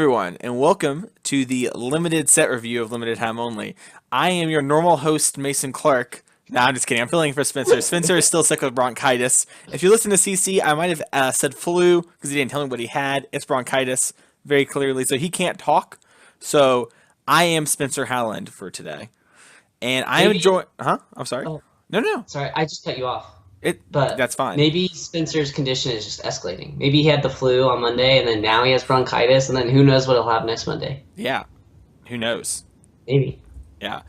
everyone, and welcome to the limited set review of Limited Time Only. I am your normal host, Mason Clark. Nah, I'm just kidding. I'm filling in for Spencer. Spencer is still sick with bronchitis. If you listen to CC, I might have said flu because he didn't tell me what he had. It's bronchitis, very clearly, so he can't talk. So I am Spencer Howland for today. And I am enjoying... Huh? I'm sorry. Oh, No. sorry, I just cut you off. But that's fine. Maybe Spencer's condition is just escalating. Maybe he had the flu on Monday, and then now he has bronchitis, and then who knows what he'll have next Monday. Yeah. Who knows? Maybe. Yeah.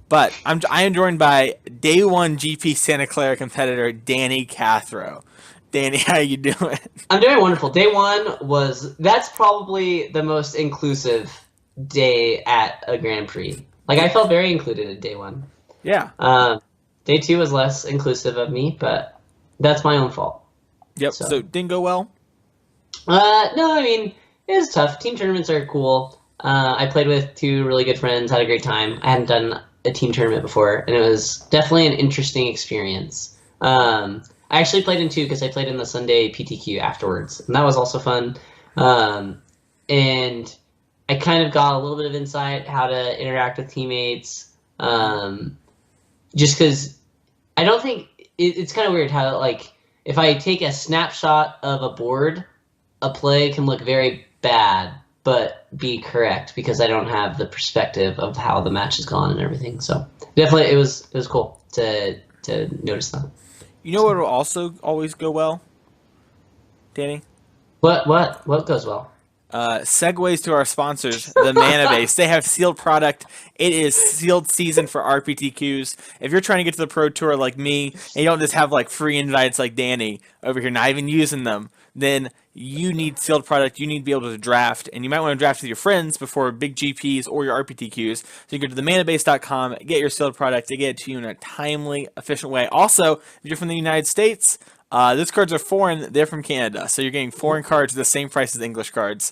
But I am joined by Day 1 GP Santa Clara competitor Danny Cathro. Danny, how you doing? I'm doing wonderful. Day 1 that's probably the most inclusive day at a Grand Prix. Like, I felt very included in Day 1. Yeah. Day 2 was less inclusive of me, but that's my own fault. Yep. So didn't go well? No, I mean, it was tough. Team tournaments are cool. I played with 2 really good friends, had a great time. I hadn't done a team tournament before, and it was definitely an interesting experience. I actually played in 2 because I played in the Sunday PTQ afterwards, and that was also fun. And I kind of got a little bit of insight how to interact with teammates, just because I don't think it's kind of weird how, like, if I take a snapshot of a board, a play can look very bad but be correct because I don't have the perspective of how the match has gone and everything. So definitely it was cool to notice that. You know what will also always go well, Danny? What goes well? Segues to our sponsors, the Mana Base. They have sealed product. It is sealed season for RPTQs. If you're trying to get to the Pro Tour like me, and you don't just have like free invites like Danny over here, not even using them, then you need sealed product. You need to be able to draft, and you might want to draft with your friends before big GPs or your RPTQs. So you go to themanabase.com, get your sealed product. They get it to you in a timely, efficient way. Also, if you're from the United States, those cards are foreign. They're from Canada, so you're getting foreign cards at the same price as English cards.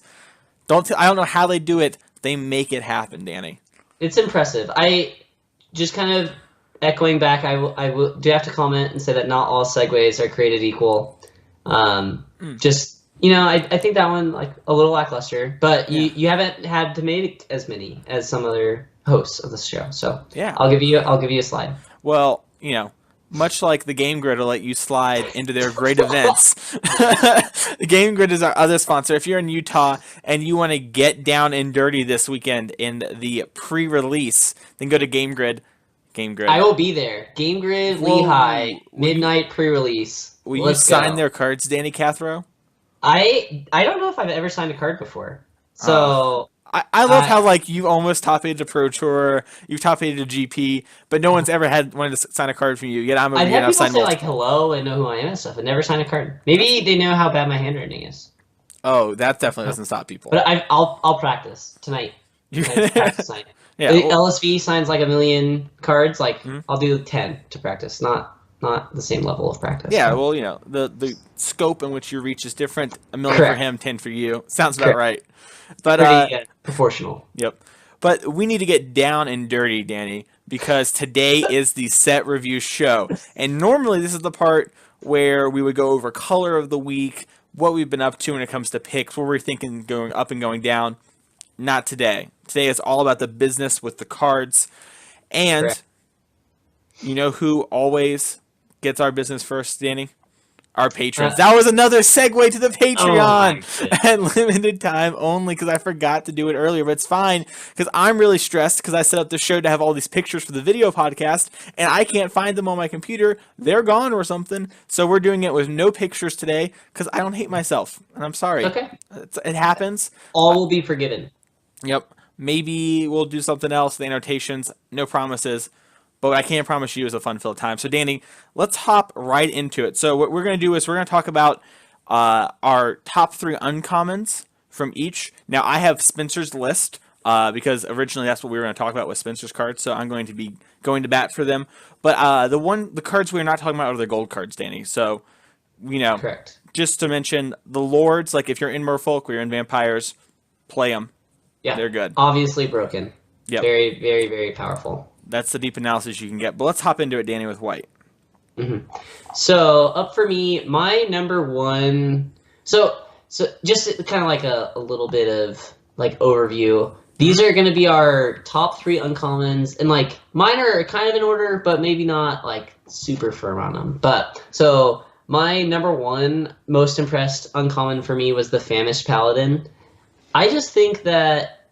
I don't know how they do it. They make it happen, Danny. It's impressive. I just kind of echoing back. I do have to comment and say that not all segues are created equal. Just I think that one like a little lackluster, but you haven't had to make as many as some other hosts of the show. So yeah, I'll give you a slide. Well, much like the Game Grid will let you slide into their great events. The Game Grid is our other sponsor. If you're in Utah and you want to get down and dirty this weekend in the pre-release, then go to Game Grid. I will be there. Game Grid, Lehigh, midnight pre-release. Will you sign their cards, Danny Cathro? I don't know if I've ever signed a card before. So... I love how like you've almost top aided a Pro Tour, you've top aided a GP, but no one's ever wanted to sign a card from you. Yet I've had people say like hello and know who I am and stuff, and never sign a card. Maybe they know how bad my handwriting is. Oh, that definitely doesn't stop people. But I'll practice tonight. Practice tonight. Yeah, LSV signs like 1 million cards. Like I'll do 10 to practice, not the same level of practice. Yeah, well, the scope in which you reach is different. 1 million for him, 10 for you. Sounds about right. But pretty proportional. Yep. But we need to get down and dirty, Danny, because today is the set review show. And normally this is the part where we would go over color of the week, what we've been up to when it comes to picks, what we're thinking going up and going down. Not today. Today is all about the business with the cards. And you know who always gets our business first, Danny? Our patrons. That was another segue to the Patreon at Limited Time Only because I forgot to do it earlier, but it's fine because I'm really stressed because I set up the show to have all these pictures for the video podcast and I can't find them on my computer. They're gone or something. So we're doing it with no pictures today because I don't hate myself. And I'm sorry. Okay. It happens. All will be forgiven. Yep. Maybe we'll do something else, the annotations, no promises. But what I can't promise you is a fun-filled time. So, Danny, let's hop right into it. So what we're going to do is we're going to talk about our top 3 uncommons from each. Now, I have Spencer's list because originally that's what we were going to talk about with Spencer's cards. So I'm going to be going to bat for them. But the cards we're not talking about are the gold cards, Danny. So, Correct. Just to mention, the Lords, like if you're in Merfolk or you're in Vampires, play them. Yeah. They're good. Obviously broken. Yep. Very, very, very powerful. That's the deep analysis you can get. But let's hop into it, Danny, with white. Mm-hmm. So up for me, my number 1. So just kind of like a little bit of like overview. These are going to be our top 3 uncommons, and like mine are kind of in order, but maybe not like super firm on them. But so my number 1 most impressed uncommon for me was the Famished Paladin. I just think that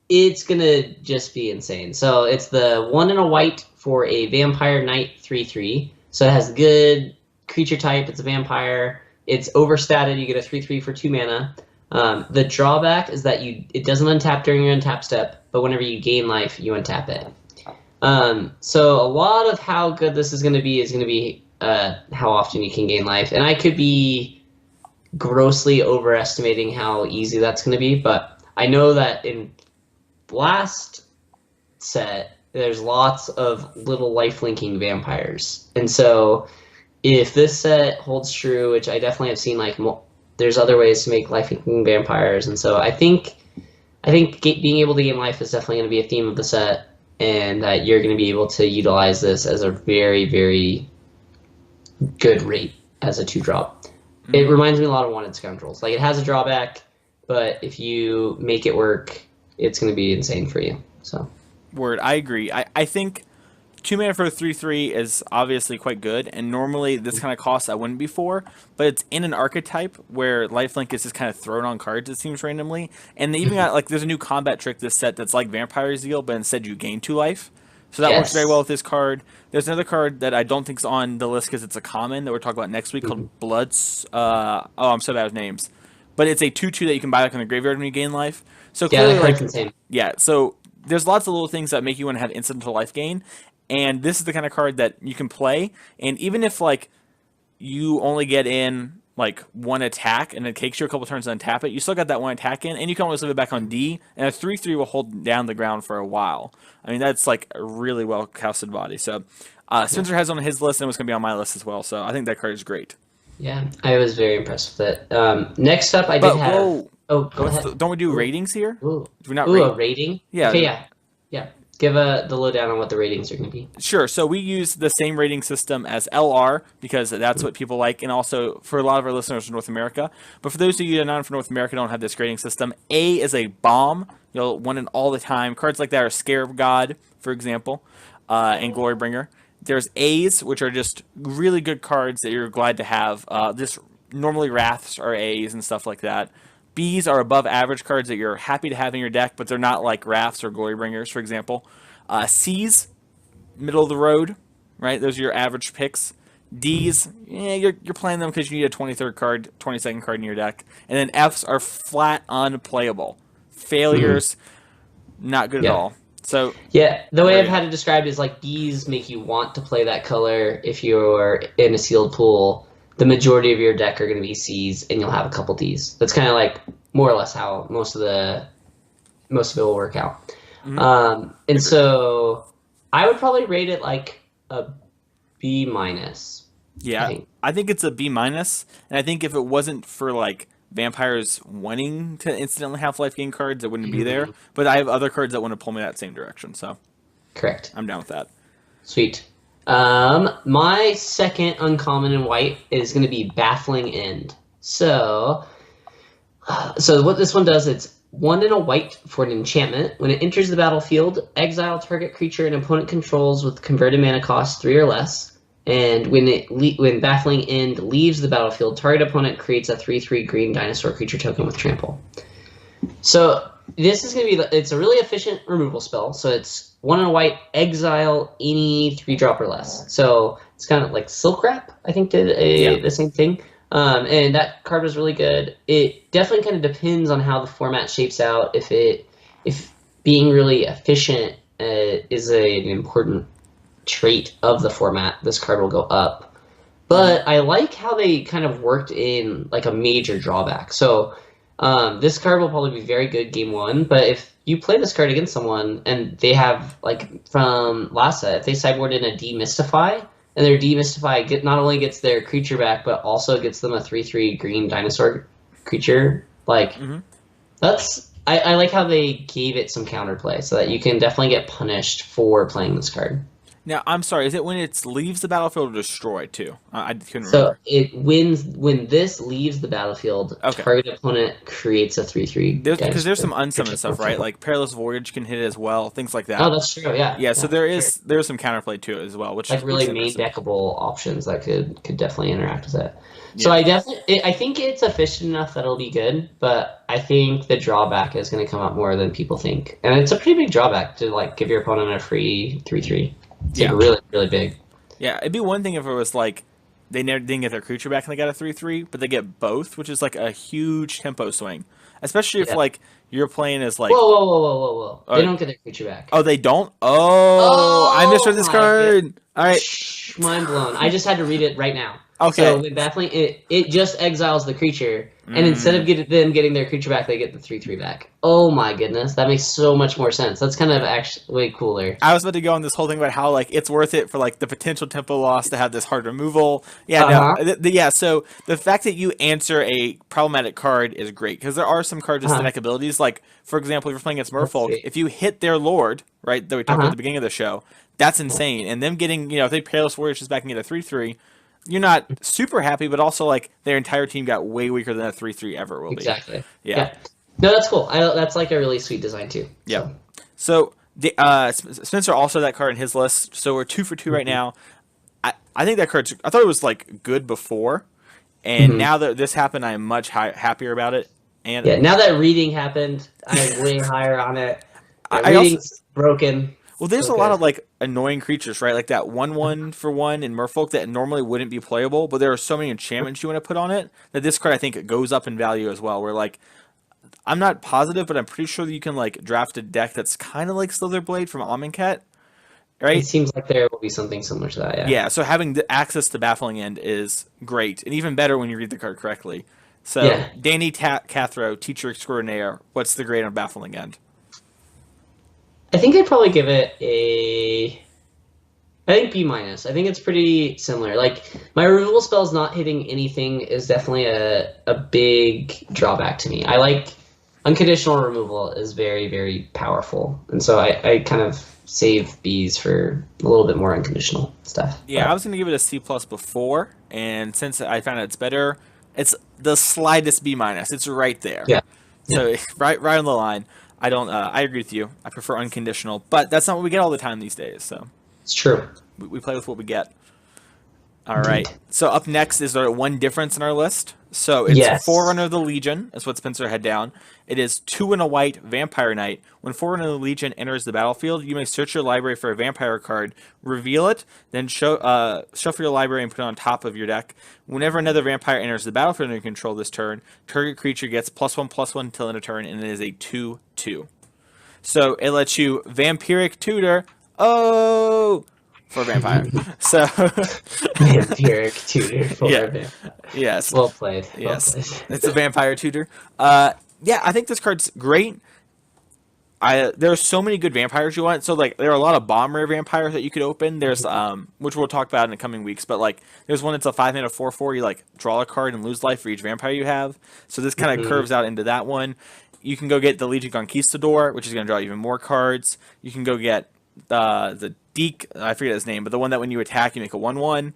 it's gonna just be insane. So it's the 1 and a white for a Vampire Knight 3/3. So it has good creature type. It's a vampire. It's overstatted. You get a 3/3 for 2 mana. The drawback is that it doesn't untap during your untap step, but whenever you gain life, you untap it. So a lot of how good this is going to be how often you can gain life. And I could be grossly overestimating how easy that's going to be, but I know that in last set, there's lots of little life-linking vampires. And so if this set holds true, which I definitely have seen, like, there's other ways to make life-linking vampires. And so I think being able to gain life is definitely going to be a theme of the set, and that you're going to be able to utilize this as a very, very good rate as a 2-drop. Mm-hmm. It reminds me a lot of Wanted Scoundrels. Like, it has a drawback, but if you make it work, it's going to be insane for you. So, word, I agree. I think 2 mana for a 3/3 is obviously quite good, and normally this kind of cost I wouldn't be for, but it's in an archetype where lifelink is just kind of thrown on cards, it seems, randomly. And they even got, like, there's a new combat trick this set that's like Vampire Zeal, but instead you gain 2 life. So that works very well with this card. There's another card that I don't think is on the list because it's a common that we're talking about next week called Bloods. I'm so bad with names. But it's a 2/2 that you can buy like in the graveyard when you gain life. So clearly, that card's insane. Yeah, so there's lots of little things that make you want to have incidental life gain. And this is the kind of card that you can play. And even if, like, you only get in, like, 1 attack and it takes you a couple turns to untap it, you still got that 1 attack in, and you can always leave it back on D, and a 3/3 will hold down the ground for a while. I mean, that's, like, a really well-casted body. So Spencer has it on his list, and it was going to be on my list as well. So I think that card is great. Yeah, I was very impressed with it. Next up, I did have... Oh, go ahead. Don't we do ratings here? Ooh, do we not a rating? Yeah. Okay, yeah. Give the lowdown on what the ratings are going to be. Sure. So we use the same rating system as LR because that's what people like, and also for a lot of our listeners in North America. But for those of you that are not from North America, don't have this grading system. A is a bomb. You'll want it all the time. Cards like that are Scarab God, for example, and Glorybringer. There's A's, which are just really good cards that you're glad to have. Just normally Wraths are A's and stuff like that. B's are above average cards that you're happy to have in your deck, but they're not like Wraths or Glorybringers, for example. C's, middle of the road, right? Those are your average picks. D's, you're playing them because you need a 23rd card, 22nd card in your deck. And then F's are flat unplayable. Failures, not good at all. So yeah, the way I've had it described is like B's make you want to play that color if you're in a sealed pool. The majority of your deck are going to be C's, and you'll have a couple D's. That's kind of like more or less how most of it will work out. Mm-hmm. And so I would probably rate it like a B-. Yeah, I think it's a B-, and I think if it wasn't for like vampires wanting to instantly have life gain cards, it wouldn't be there. But I have other cards that want to pull me that same direction, so correct. I'm down with that. Sweet. My second uncommon in white is going to be Baffling End. So what this one does, it's 1 and a white for an enchantment. When it enters the battlefield, exile target creature an opponent controls with converted mana cost 3 or less. And when Baffling End leaves the battlefield, target opponent creates a 3/3 green dinosaur creature token with trample. So this is going to be, it's a really efficient removal spell. So it's 1 and a white, exile any 3-drop or less. So it's kind of like Silk Wrap, I think, did the same thing. And that card was really good. It definitely kind of depends on how the format shapes out. If being really efficient is an important trait of the format, this card will go up. But I like how they kind of worked in like a major drawback. So this card will probably be very good game 1, but if you play this card against someone and they have, like from last set, if they sideboard in a Demystify, and their Demystify not only gets their creature back, but also gets them a 3/3 green dinosaur creature, like I like how they gave it some counterplay so that you can definitely get punished for playing this card. Now, I'm sorry, is it when it leaves the battlefield or destroyed too? I couldn't So remember. it wins when this leaves the battlefield. Okay. Target opponent creates a 3/3 Because dice. there's some unsummoned stuff, right? Like Perilous Voyage can hit it as well, things like Oh, that. that's true. Yeah, Yeah, so yeah, sure. there's some counterplay to it as well, Like which really is main interesting. deckable options that could definitely interact with it. So Yeah. I think it's efficient enough that it'll be good, but I think the drawback is going to come up more than people think, and it's a pretty big drawback to like give your opponent a free 3/3. It's like Yeah. really really big. Yeah, it'd be one thing if it was like they never didn't get their creature back and they got a 3/3, but they get both, which is like a huge tempo swing. Especially if Yeah. like you're playing as Whoa like whoa whoa whoa whoa whoa! They uh, don't get their creature back. oh, they don't? Oh, I Oh misread this my god! card. All right. Mind blown. I just had to read it right now. Okay. So with baffling, it just exiles the creature, and instead of Mm. them getting their creature back, they get the 3/3 back. Oh my goodness, that makes so much more sense. That's kind of actually way cooler. I was about to go on this whole thing about how like it's worth it for like the potential tempo loss to have this hard removal. Yeah, no, Uh-huh. yeah. So the fact that you answer a problematic card is great because there are some cards with Uh-huh. static abilities. Like for example, if you're playing against Let's Merfolk, see. if you hit their Lord, right, that we talked about at Uh-huh. the beginning of the show, that's insane. And them getting, if they Perilous Warriors just back and get a 3/3, you're not super happy, but also like their entire team got way weaker than a 3/3 ever will be. Exactly. Yeah. Yeah. No, that's cool. That's like a really sweet design too. Yep. So. So Spencer also had that card in his list. So we're 2 for 2 right now. I think that card's. I thought it was like good before, and Mhm. now that this happened, I am much happier about it. And Yeah. Now that reading happened, I'm way higher on it. Yeah, I also reading's broken. there's So a lot good. of like annoying creatures, right? Like that 1/1 in Merfolk that normally wouldn't be playable, but there are so many enchantments you want to put on it that this card I think goes up in value as well. Where like I'm not positive, but I'm pretty sure that you can like draft a deck that's kind of like Slitherblade from Amonkhet, It right? seems like there will be something similar to that. Yeah. Yeah, so having the access to Baffling End is great, and even better when you read the card correctly. So, Yeah. Danny Cathro, teacher extraordinaire, what's the grade on Baffling End? I think I'd probably give it a. I think B minus. I think it's pretty similar. Like my removal spells not hitting anything is definitely a big drawback to me. I like unconditional removal is very very powerful, and so I kind of save Bs for a little bit more unconditional stuff. Yeah, I But, was going to give it a C plus before, and since I found out it's better, it's the slightest B minus. It's right there. yeah, So right on the line. I don't. I agree with you. I prefer unconditional, but that's not what we get all the time these days. So it's true. we play with what we get. All right. So up next is our one difference in our list. So it's Yes. Forerunner of the Legion. That's what Spencer had down. It is 2 and a white Vampire Knight. When Forerunner of the Legion enters the battlefield, you may search your library for a vampire card, reveal it, then shuffle your library and put it on top of your deck. Whenever another vampire enters the battlefield under your control this turn, target creature gets +1/+1 until end of turn, and it is a 2/2. So it lets you Vampiric Tutor. Oh! For a vampire. So Vampiric tutor for Yeah. a vampire. yes. Well played. Well Yes, played. it's a vampire tutor. Yeah, I think this card's great. There are so many good vampires you want. So like, there are a lot of bomb rare vampires that you could open. There's which we'll talk about in the coming weeks. But like, there's one that's a 5-mana 4/4. You like draw a card and lose life for each vampire you have. So this kind of curves out into that one. You can go get the Legion Conquistador, which is going to draw even more cards. You can go get the Deke. I forget his name, but the one that when you attack, you make a 1/1.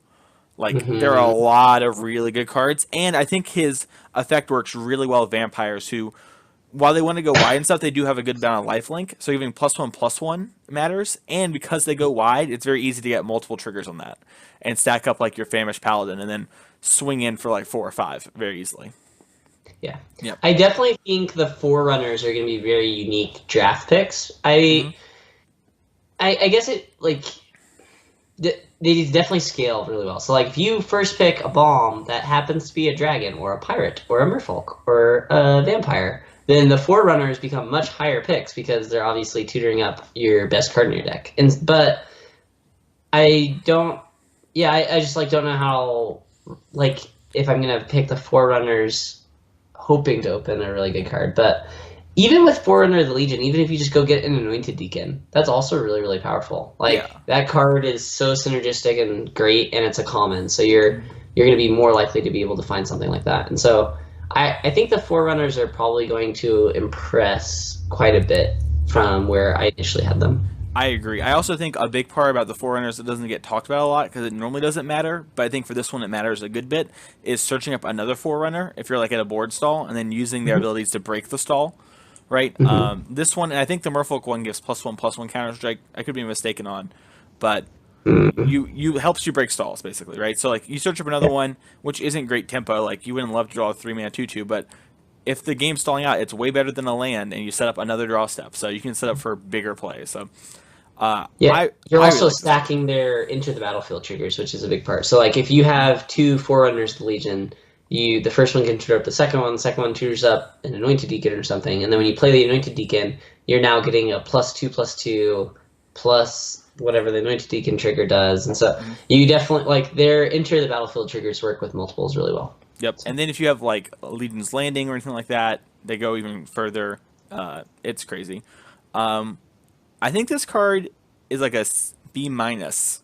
Like, there are a lot of really good cards, and I think his effect works really well with vampires who, while they want to go wide and stuff, they do have a good amount of lifelink, so giving +1/+1 matters, and because they go wide, it's very easy to get multiple triggers on that, and stack up, like, your Famished Paladin, and then swing in for, like, 4 or 5 very easily. Yeah. Yep. I definitely think the Forerunners are going to be very unique draft picks. I guess it, like, they definitely scale really well. So, like, if you first pick a bomb that happens to be a dragon or a pirate or a merfolk or a vampire, then the Forerunners become much higher picks because they're obviously tutoring up your best card in your deck. But I don't, yeah, I just, like, don't know how, like, if I'm going to pick the Forerunners hoping to open a really good card. But even with Forerunner of the Legion, even if you just go get an Anointed Deacon, that's also really, really powerful. Like, Yeah. that card is so synergistic and great, and it's a common, so you're going to be more likely to be able to find something like that. And so I think the Forerunners are probably going to impress quite a bit from where I initially had them. I agree. I also think a big part about the Forerunners that doesn't get talked about a lot because it normally doesn't matter, but I think for this one it matters a good bit, is searching up another Forerunner if you're like at a board stall and then using their Mhm. abilities to break the stall, right? Mhm. This one, and I think the Merfolk one gives +1/+1 counters, which I could be mistaken on, but Mhm. you helps you break stalls basically, right? So like you search up another Yeah. one, which isn't great tempo. Like you wouldn't love to draw a 3-mana 2/2, but if the game's stalling out, it's way better than a land, and you set up another draw step, so you can set up for bigger plays. So Yeah, you're I really also like this card. stacking their enter the battlefield triggers, which is a big part. So like if you have two Forerunners of the Legion, the first one can tutor up the second one tutors up an Anointed Deacon or something, and then when you play the Anointed Deacon, you're now getting a +2/+2 plus whatever the Anointed Deacon trigger does, and so Mhm. you definitely like their enter the battlefield triggers work with multiples really well. Yep. So, And then if you have like Legion's Landing or anything like that, they go even further. It's crazy. Um, I think this card is like a B minus.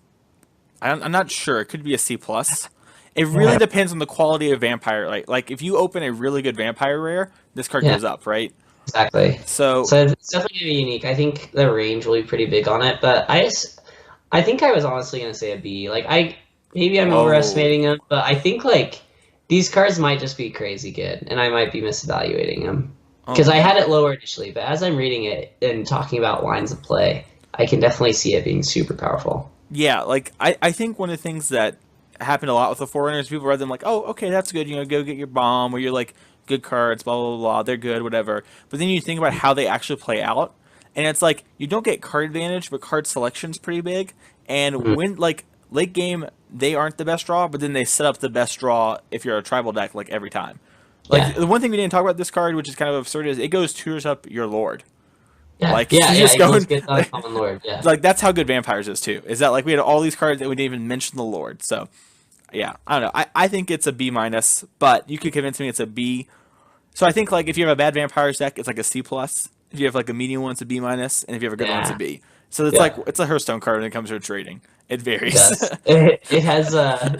I'm not sure. It could be a C plus. It really yeah, depends on the quality of vampire. Like if you open a really good vampire rare, this card yeah. goes up, right? Exactly. So So it's definitely gonna be unique. I think the range will be pretty big on it, but I think I was honestly gonna say a B. Like maybe I'm whoa. overestimating them, but I think like these cards might just be crazy good, and I might be misevaluating them Oh because I man. had it lower initially, but as I'm reading it and talking about lines of play, I can definitely see it being super powerful. Yeah, like I think one of the things that happened a lot with the Foreigners, people read them like, oh, okay, that's good. Go get your bomb, or you're like good cards, blah blah blah. They're good, whatever. But then you think about how they actually play out, and it's like you don't get card advantage, but card selection's pretty big. And Mhm. when like late game, they aren't the best draw, but then they set up the best draw if you're a tribal deck like every time. Like Yeah, the one thing we didn't talk about this card, which is kind of absurd, is it goes tours up your lord. yeah, Like yeah, you yeah. just It goes going good on Common Lord. Yeah, like that's how good vampires is too. Is that like we had all these cards that we didn't even mention the lord. So yeah, I don't know. I think it's a B minus, but you could convince me it's a B. So I think like if you have a bad vampires deck, it's like a C plus. If you have like a medium one, it's a B minus, and if you have a good one, it's a yeah, B. So it's like yeah. it's a Hearthstone card when it comes to trading. It It varies. does. It has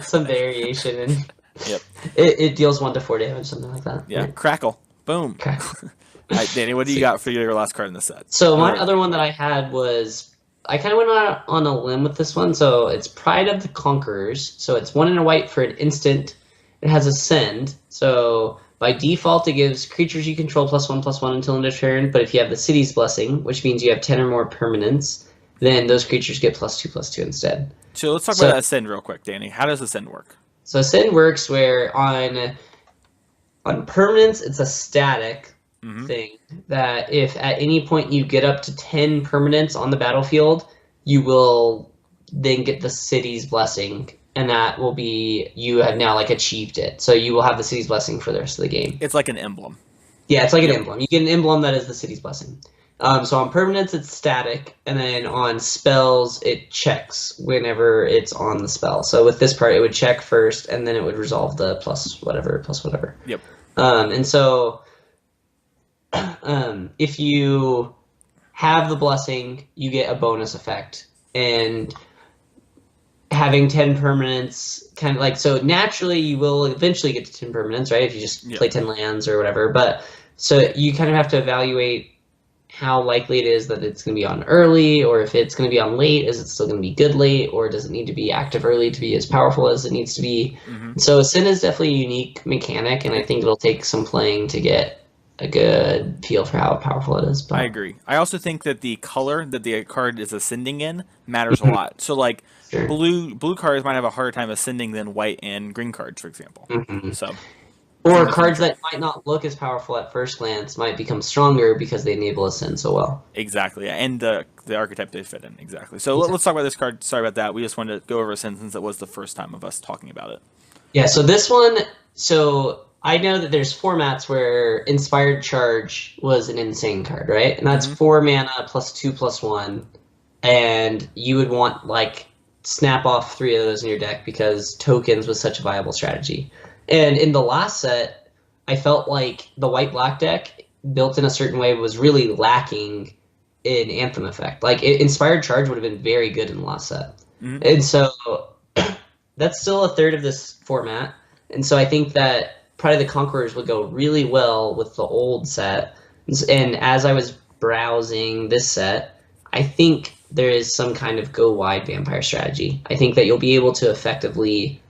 some variation, and Yep. it deals 1 to 4 damage, something like that. Yeah. Right. Crackle. Boom. Okay. All right, Danny, what do you Sweet. got for your last card in the set? So my Or other one that I had was I kind of went on a limb with this one. So it's Pride of the Conquerors. So it's 1 and a white for an instant. It has Ascend. So by default, it gives creatures you control +1/+1 until end of turn. But if you have the City's Blessing, which means you have 10 or more permanents, then those creatures get +2/+2 instead. so let's talk about So that ascend real quick, Danny. How does ascend work? so Ascend works where on permanence, it's a static Mm-hmm. thing that if at any point you get up to 10 permanents on the battlefield, you will then get the city's blessing, and that will be you have now like achieved it. So you will have the city's blessing for the rest of the game. It's like an emblem. Yeah, it's like an Yep. emblem. You get an emblem that is the city's blessing. So on permanents, it's static, and then on spells, it checks whenever it's on the spell. So with this part, it would check first, and then it would resolve the plus whatever. Yep. And so if you have the blessing, you get a bonus effect. And having 10 permanents, kind of like, so naturally you will eventually get to 10 permanents, right? If you just Yep. play 10 lands or whatever. But so you kind of have to evaluate how likely it is that it's going to be on early, or if it's going to be on late, is it still going to be good late, or does it need to be active early to be as powerful as it needs to be? Mm-hmm. So Sin is definitely a unique mechanic, and I think it'll take some playing to get a good feel for how powerful it is. I But agree. I also think that the color that the card is ascending in matters a lot. So like sure. blue cards might have a harder time ascending than white and green cards, for example. Hmm. So Or something to think cards of. that might not look as powerful at first glance might become stronger because they enable Ascend so well. Exactly, and the archetype they fit in exactly. So let's Exactly. talk about this card. Sorry about that. We just wanted to go over a sentence that was the first time of us talking about it. Yeah, so this one, so I know that there's formats where Inspired Charge was an insane card, right? And that's Mm-hmm. 4 mana +2/+1, and you would want like snap off 3 of those in your deck because tokens was such a viable strategy. And in the last set, I felt like the white-black deck built in a certain way was really lacking in Anthem effect. Like Inspired Charge would have been very good in the last set. Mm-hmm. And so that's still a third of this format. And so I think that Pride of the Conquerors would go really well with the old set. And as I was browsing this set, I think there is some kind of go wide vampire strategy. I think that you'll be able to effectively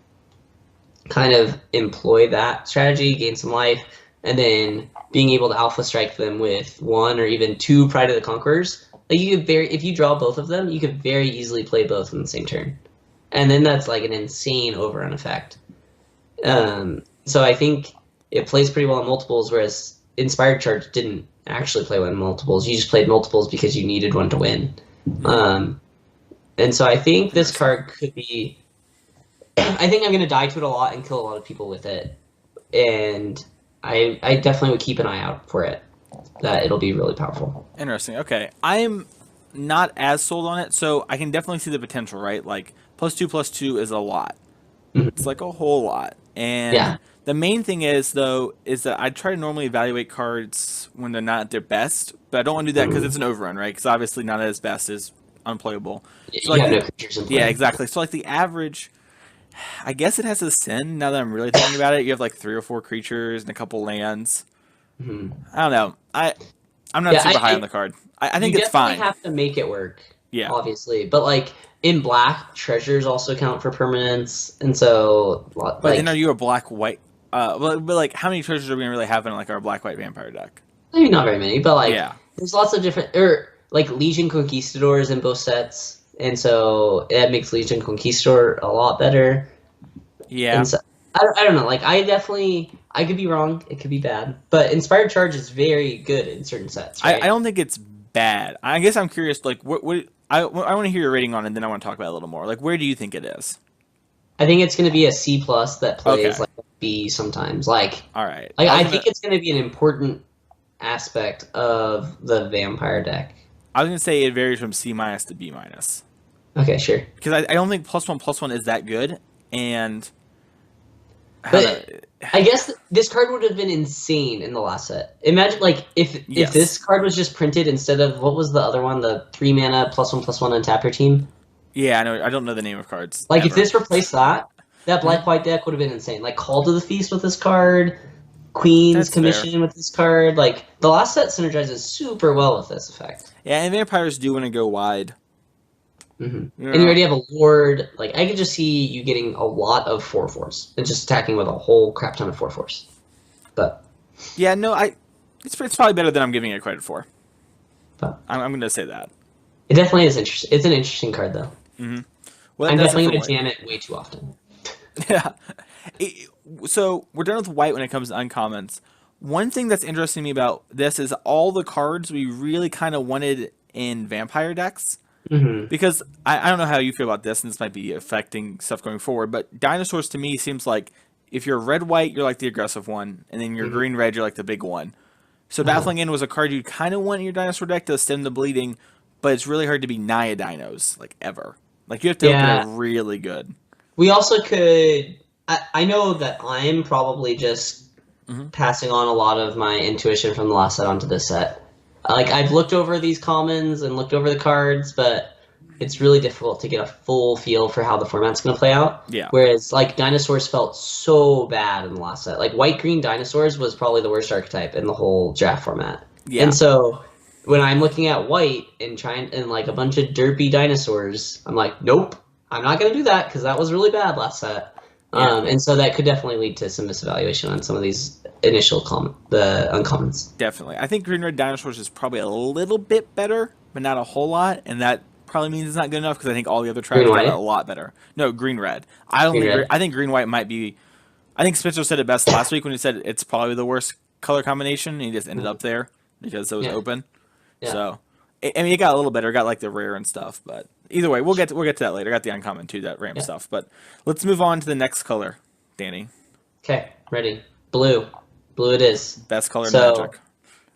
kind of employ that strategy, gain some life, and then being able to alpha strike them with 1 or even 2 Pride of the Conquerors. Like if you draw both of them, you could very easily play both in the same turn, and then that's like an insane overrun effect. So I think it plays pretty well in multiples, whereas Inspired Charge didn't actually play well in multiples. You just played multiples because you needed one to win. And so I think this card could be... I think I'm going to die to it a lot and kill a lot of people with it. And I definitely would keep an eye out for it. That it'll be really powerful. Interesting. Okay. I'm not as sold on it, so I can definitely see the potential, right? Like, +2/+2 is a lot. It's like a whole lot. And the main thing is, though, is that I try to normally evaluate cards when they're not at their best, but I don't want to do that because it's an overrun, right? Because obviously not at its best is unplayable. So like no creatures in play. Yeah, exactly. So like the average, I guess it has a sin now that I'm really thinking about it. You have like 3 or 4 creatures and a couple lands. I don't know. I'm not super high on the card. I think it's fine. You definitely have to make it work. Yeah. Obviously. But like in black, treasures also count for permanence, and so like, but then are you a black-white? But like how many treasures are we gonna really have in like our black-white vampire deck? Maybe not very many, but like there's lots of different like Legion Conquistadors in both sets, and so that makes Legion Conquistador a lot better. Yeah. And so, I don't know. Like I could be wrong. It could be bad, but Inspired Charge is very good in certain sets. Right? I don't think it's bad. I guess I'm curious. Like what I want to hear your rating on it, and then I want to talk about it a little more. Like where do you think it is? I think it's going to be a C+ that plays like a B sometimes. Like all right. Like I think it's going to be an important aspect of the vampire deck. I was gonna say it varies from C- to B-. Okay, sure. Because I don't think +1/+1 is that good, and but I guess this card would have been insane in the last set. Imagine like if this card was just printed instead of what was the other one, the 3 mana +1/+1 untap your team. Yeah, I know. I don't know the name of cards. Like if this replaced that black-white deck would have been insane. Like Call to the Feast with this card, Queen's Commission with this card. Like the last set synergizes super well with this effect. Yeah, and vampires do want to go wide. And you already have a Lord. Like I could just see you getting a lot of 4/4s and just attacking with a whole crap ton of 4/4s. But yeah, no, it's probably better than I'm giving it credit for. But I'm going to say that. It definitely is interesting. It's an interesting card though. Well, I'm definitely going to jam it way too often. Yeah. So we're done with white when it comes to uncommons. One thing that's interesting to me about this is all the cards we really kind of wanted in vampire decks. Because I don't know how you feel about this, and this might be affecting stuff going forward, but dinosaurs to me seems like if you're red-white, you're like the aggressive one, and then you're green-red, you're like the big one. So Baffling End was a card you kind of want in your dinosaur deck to stem the bleeding, but it's really hard to be Naya dinos, like ever. Like you have to open it really good. We also could... I know that I'm probably just passing on a lot of my intuition from the last set onto this set. Like, I've looked over these commons and looked over the cards, but it's really difficult to get a full feel for how the format's going to play out. Yeah. Whereas, like, dinosaurs felt so bad in the last set. Like, white-green dinosaurs was probably the worst archetype in the whole draft format. Yeah. And so, when I'm looking at white and like, a bunch of derpy dinosaurs, I'm like, nope, I'm not going to do that, because that was really bad last set. And so that could definitely lead to some misevaluation on some of these initial the uncommons. Definitely. I think green-red dinosaurs is probably a little bit better, but not a whole lot, and that probably means it's not good enough because I think all the other tribes got it a lot better. No, green-red. I think green-white might be... I think Spencer said it best last week when he said it's probably the worst color combination, and he just ended up there because it was open. Yeah. So, I mean, it got a little better. It got like the rare and stuff, but either way, we'll get to that later. I got the uncommon too, that ramp stuff. But let's move on to the next color, Danny. Okay, ready. Blue. Blue it is. Best color in Magic.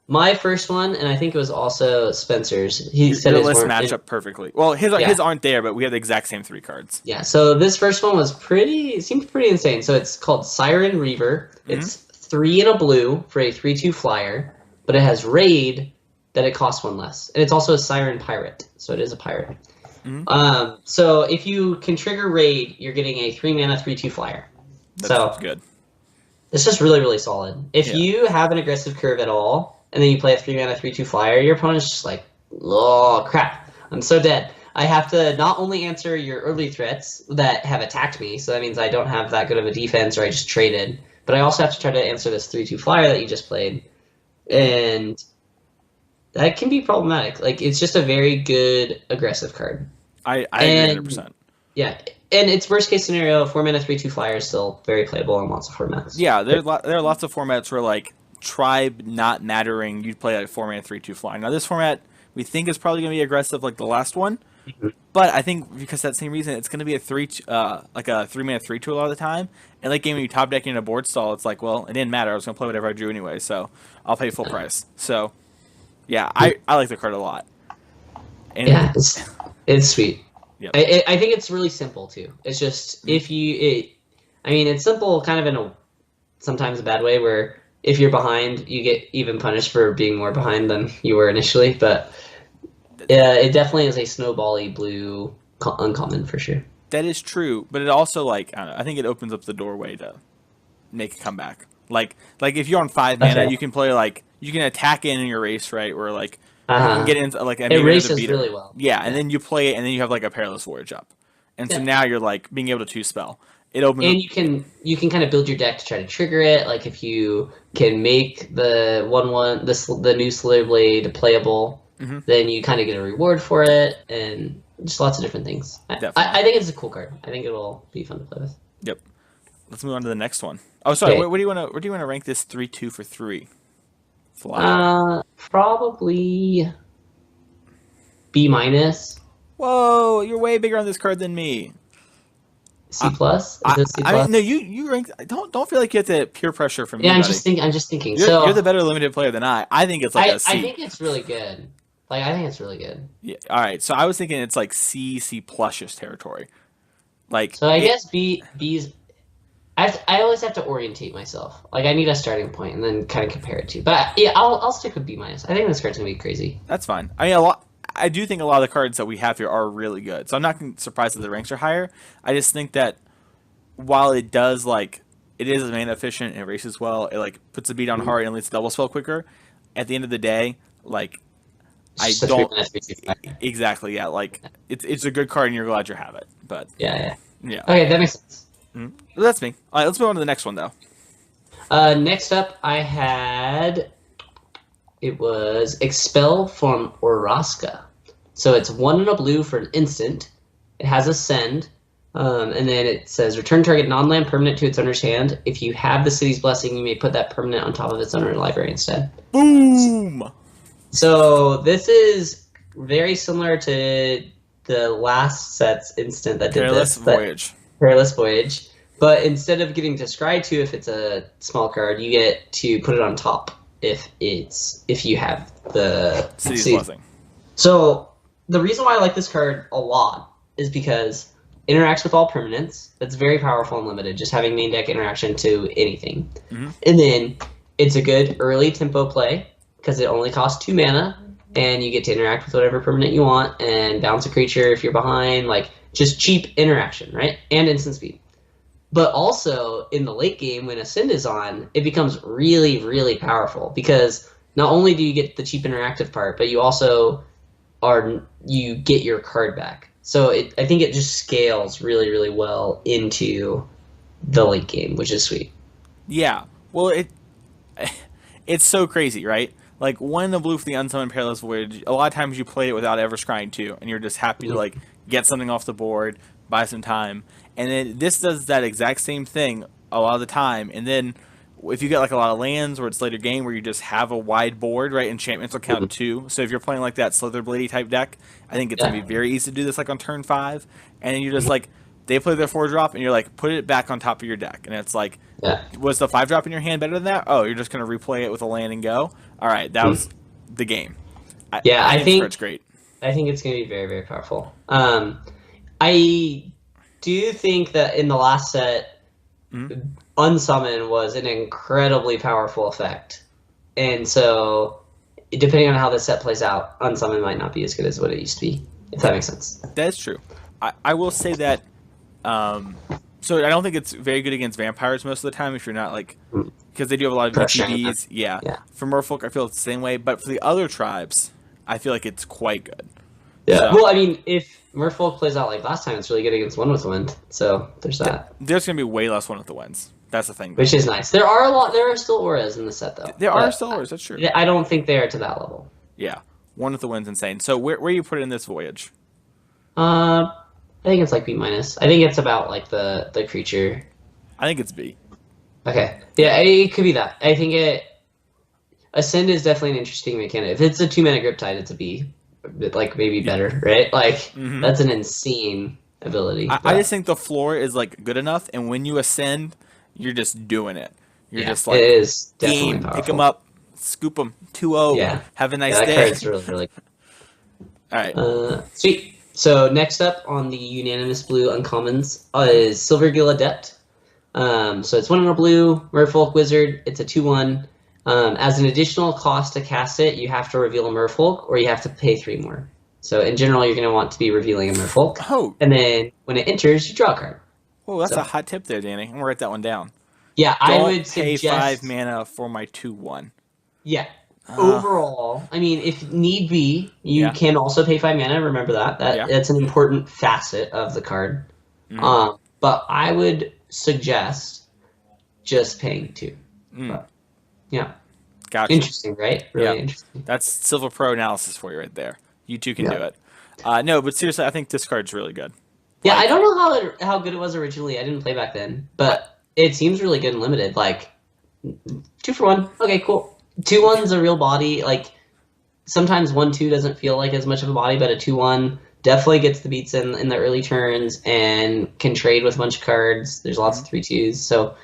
My first one, and I think it was also Spencer's. He said his list match up perfectly. Well, his aren't there, but we have the exact same 3 cards. Yeah, so this first one seemed pretty insane. So it's called Siren Reaver. It's 3 and a blue for a 3/2 flyer, but it has raid that it costs 1 less. And it's also a Siren Pirate, so it is a pirate. So if you can trigger raid, you're getting a 3 mana 3/2 flyer. That's good. It's just really, really solid. If you have an aggressive curve at all, and then you play a 3 mana 3/2 flyer, your opponent's just like, oh crap, I'm so dead. I have to not only answer your early threats that have attacked me, so that means I don't have that good of a defense or I just traded, but I also have to try to answer this 3/2 flyer that you just played. And that can be problematic. Like, it's just a very good aggressive card. I agree 100%. Yeah, and it's worst case scenario, 4-mana 3/2 flyer is still very playable in lots of formats. Yeah, there are lots of formats where, like, tribe not mattering, you'd play like 4-mana 3/2 flyer. Now, this format we think is probably going to be aggressive like the last one, but I think because that same reason, it's going to be a 3-mana 3/2 a lot of the time. And like game when you top decking in a board stall, it's like, well, it didn't matter. I was going to play whatever I drew anyway, so I'll pay full price. So, yeah, I like the card a lot. And yeah, it's sweet. Yep. I think it's really simple too. It's just it's simple kind of in a sometimes a bad way where if you're behind, you get even punished for being more behind than you were initially. But it definitely is a snowbally blue uncommon for sure. That is true, but it also like I don't know, I think it opens up the doorway to make a comeback. Like if you're on 5 mana, Okay. you can play like you can attack in your race, right? Where like you Uh-huh. can get into like It races really well. Yeah, and then you play it, and then you have like a Perilous Voyage up, and so now you're like being able to 2-spell. It opens And up, you can kind of build your deck to try to trigger it. Like if you can make the 1/1 the new Slither Blade playable, then you kind of get a reward for it, and just lots of different things. I think it's a cool card. I think it'll be fun to play with. Yep. Let's move on to the next one. Oh, sorry. Okay. Where do you want to rank this 3/2 for 3? Fly. Probably B-. Whoa, you're way bigger on this card than me. C+? Is it C+? I mean, no, you rank. Don't feel like you have to peer pressure from me. Yeah, I'm buddy. just thinking. You're the better limited player than I. I think it's like a C. I think it's really good. Like I think it's really good. Yeah. All right. So I was thinking it's like C plusish territory. Like. So I guess B's. I always have to orientate myself. Like I need a starting point and then kind of compare it to. But yeah, I'll stick with B-. I think this card's gonna be crazy. That's fine. I mean, I do think a lot of the cards that we have here are really good. So I'm not surprised that the ranks are higher. I just think that while it does like it is mana efficient and it races well, it like puts the beat on hard and lets double spell quicker. At the end of the day, like I don't exactly like it's a good card and you're glad you have it. But yeah. Okay, that makes sense. Mm-hmm. That's me. All right, let's move on to the next one though. Next up, I had it was Expel from Oraska. So it's 1 and a blue for an instant. It has Ascend, and then it says return target non-land permanent to its owner's hand. If you have the city's blessing, you may put that permanent on top of its owner library instead. Boom! So this is very similar to the last set's instant that did Perilous Voyage. Perilous Voyage. But instead of getting to scry 2 if it's a small card, you get to put it on top if you have the City's Blessing. So the reason why I like this card a lot is because it interacts with all permanents. That's very powerful and limited, just having main deck interaction to anything. Mm-hmm. And then it's a good early tempo play because it only costs 2 mana, and you get to interact with whatever permanent you want and bounce a creature if you're behind, like just cheap interaction, right? And instant speed. But also in the late game when Ascend is on, it becomes really, really powerful because not only do you get the cheap interactive part, but you also you get your card back. So I think it just scales really, really well into the late game, which is sweet. Yeah. Well, it's so crazy, right? Like, 1 in the blue for the Unsummoned Perilous Voyage, a lot of times you play it without ever scrying 2, and you're just happy to, like, get something off the board, buy some time. And then this does that exact same thing a lot of the time. And then if you get, like, a lot of lands where it's later game where you just have a wide board, right, enchantments will count 2. So if you're playing, like, that Slither Blade type deck, I think it's going to be very easy to do this, like, on turn 5. And then you're just, like, they play their 4-drop, and you're like, put it back on top of your deck. And it's like, was the 5-drop in your hand better than that? Oh, you're just going to replay it with a land and go? All right, that was the game. I think it's great. I think it's going to be very, very powerful. I do think that in the last set, Unsummon was an incredibly powerful effect. And so, depending on how this set plays out, Unsummon might not be as good as what it used to be, if that makes sense. That's true. I will say that, so I don't think it's very good against vampires most of the time if you're not, like, because they do have a lot of VTBs. Yeah. For Merfolk, I feel it's the same way. But for the other tribes, I feel like it's quite good. Yeah. So, Well, I mean, if Merfolk plays out like last time, it's really good against One with Wind. So there's that. there's going to be way less One with the Winds. That's the thing. Which is nice. There are still auras in the set though. There are still auras, that's true. I don't think they are to that level. Yeah. One with the Wind's insane. So where you put it in this voyage? I think it's like B minus. I think it's about like the creature. I think it's B. Okay. Yeah, it could be that. I think Ascend is definitely an interesting mechanic. If it's a 2-mana Griptide, it's a B. Like maybe better, right? Like that's an insane ability. I just think the floor is like good enough, and when you ascend, you're just doing it. You're just like, it is definitely game, powerful. pick them up, scoop them, 2-0. Yeah. Have a nice that day. card's really All right. Sweet. So next up on the unanimous blue uncommons is Silvergill Adept. So it's 1 in a blue, Merfolk Wizard. It's a 2/1. As an additional cost to cast it, you have to reveal a Merfolk, or you have to pay 3 more. So in general, you're going to want to be revealing a Merfolk. Oh. And then when it enters, you draw a card. Oh, that's a hot tip there, Danny. I'm going to write that one down. Yeah, Don't I would pay suggest 5 mana for my 2/1. Yeah. Overall, I mean, if need be, you can also pay 5 mana. Remember that. That's an important facet of the card. But I would suggest just paying 2. But, yeah. Gotcha. Interesting, right? Really interesting. That's Silver Pro analysis for you right there. You two can do it. No, but seriously, I think this card's really good. Yeah, I don't know how good it was originally. I didn't play back then, but it seems really good and limited. Like 2 for 1. Okay, cool. 2/1's a real body. Like sometimes 1/2 doesn't feel like as much of a body, but a 2/1 definitely gets the beats in the early turns and can trade with a bunch of cards. There's lots of 3/2s. So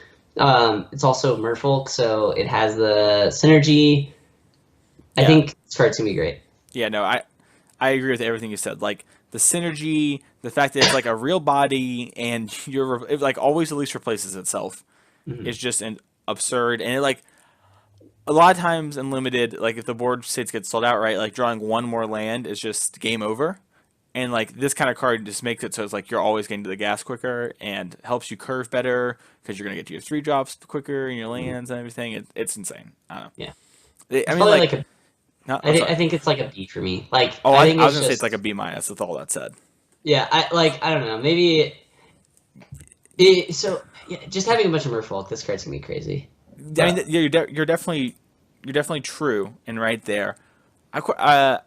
it's also Merfolk, so it has the synergy. I think this card's gonna be great. Yeah, no, I agree with everything you said. Like the synergy, the fact that it's like a real body and it like always at least replaces itself is just absurd. And it like a lot of times in limited, like if the board states get sold out, right, like drawing 1 more land is just game over. And like this kind of card just makes it so it's like you're always getting to the gas quicker and helps you curve better because you're gonna get to your 3 drops quicker in your lands and everything. It's insane. I don't know. Yeah. I mean, like I think it's like a B for me. Like I think was gonna say it's like a B minus with all that said. Yeah, I don't know. Maybe just having a bunch of Merfolk, this card's gonna be crazy. I mean, you're definitely true and right there. I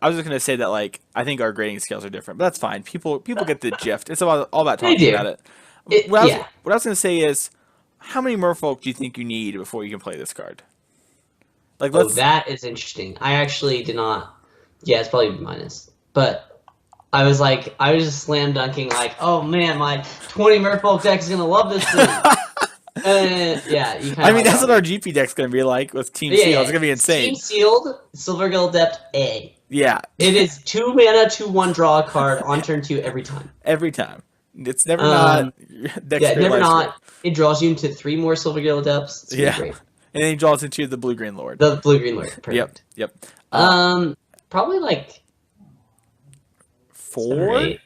was just gonna say that like I think our grading scales are different, but that's fine. People get the gist. It's all about talking about it. What I was gonna say is, how many Merfolk do you think you need before you can play this card? Like, that is interesting. I actually did not. Yeah, it's probably B minus, but I was just slam dunking like, oh man, my 20 Merfolk deck is gonna love this thing. Yeah, you kind of. I mean, that's what our GP deck's gonna be like with Team Sealed. It's gonna be insane. Team Sealed, Silvergill Adept A. Yeah. It is 2 mana, 2/1 draw a card on turn 2 every time. Every time. It's never not. Never not. It draws you into 3 more Silvergill Adepts. It's really great. And then he draws into the Blue-Green Lord. The Blue-Green Lord. Perfect. Yep. Probably like 4.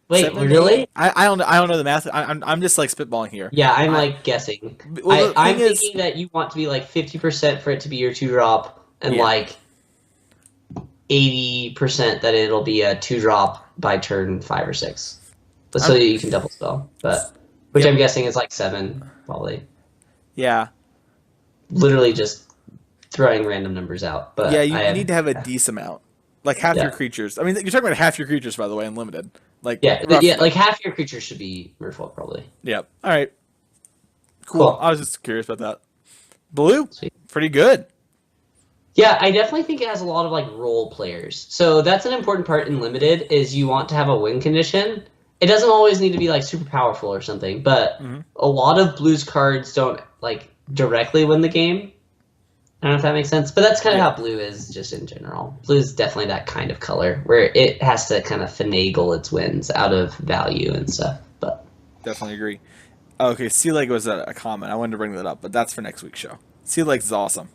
Wait, 7, really? I don't know the math. I'm just like spitballing here. Yeah, I'm like guessing. Well, I'm thinking that you want to be like 50% for it to be your 2-drop, and like 80% that it'll be a 2-drop by turn 5 or 6, but so you can double spell. But which I'm guessing is like 7, probably. Yeah. Literally just throwing random numbers out. But yeah, you need to have a decent amount, like half your creatures. I mean, you're talking about half your creatures, by the way, in limited. Like like half your creatures should be Merfolk, probably. Yep. All right. Cool. I was just curious about that. Blue, pretty good. Yeah, I definitely think it has a lot of like role players. So that's an important part in limited is you want to have a win condition. It doesn't always need to be like super powerful or something, but a lot of blues cards don't like directly win the game. I don't know if that makes sense, but that's kind of how blue is just in general. Blue is definitely that kind of color where it has to kind of finagle its wins out of value and stuff. But definitely agree. Okay, Sea Leg was a comment. I wanted to bring that up, but that's for next week's show. Sea Leg is awesome.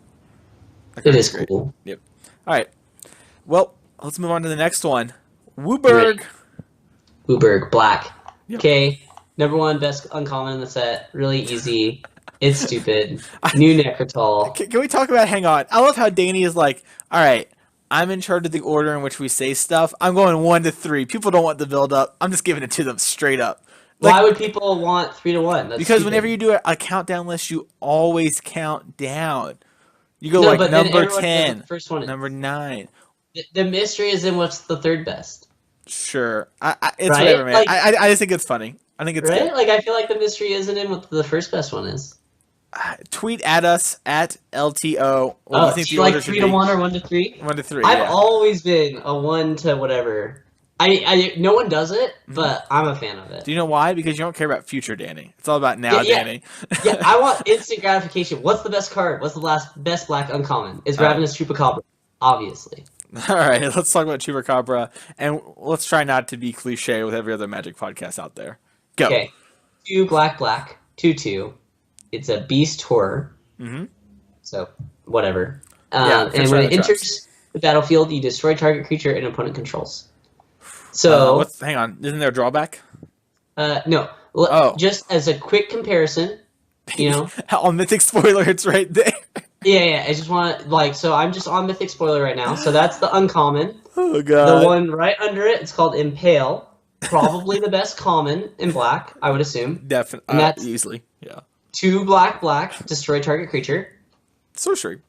It is cool. Yep. All right. Well, let's move on to the next one. Wooburg. Wooburg, black. Okay, number 1 best uncommon in the set. Really easy. It's stupid. New Necrotal. Can we talk about? Hang on. I love how Danny is like, all right, I'm in charge of the order in which we say stuff. I'm going 1 to 3. People don't want the build up. I'm just giving it to them straight up. Why would people want 3 to 1? That's because stupid. whenever you do a countdown list, you always count down. You go No, like but then number everyone knows what 10, the first one is. number 9. The mystery is in what's the third best. Sure, it's Right? whatever, man. Like- I just think it's funny. I think it's Right? good. Like, I feel like the mystery isn't in what the first best one is. Tweet at us at LTO. What do you think do the you like order should 3 be? to 1 or 1 to 3? 1 to 3. I've Yeah. always been a 1 to whatever. I no one does it, but I'm a fan of it. Do you know why? Because you don't care about future Danny. It's all about now, Yeah. Danny. Yeah, I want instant gratification. What's the best card? What's the best black uncommon? It's Ravenous Chupacabra, obviously. All right, let's talk about Chupacabra, and let's try not to be cliche with every other Magic podcast out there. Go. Okay, 2 black, 2/2. It's a beast horror. Mm-hmm. So whatever. Yeah, and when it enters the battlefield, you destroy target creature an opponent controls. So hang on, isn't there a drawback? no. Oh. Just as a quick comparison, you know. On Mythic Spoiler, it's right there. Yeah. I just want so I'm just on Mythic Spoiler right now. So that's the uncommon. Oh god. The one right under it, it's called Impale. Probably the best common in black, I would assume. Definitely. And that's easily. Yeah. 2 black, destroy target creature. Sorcery.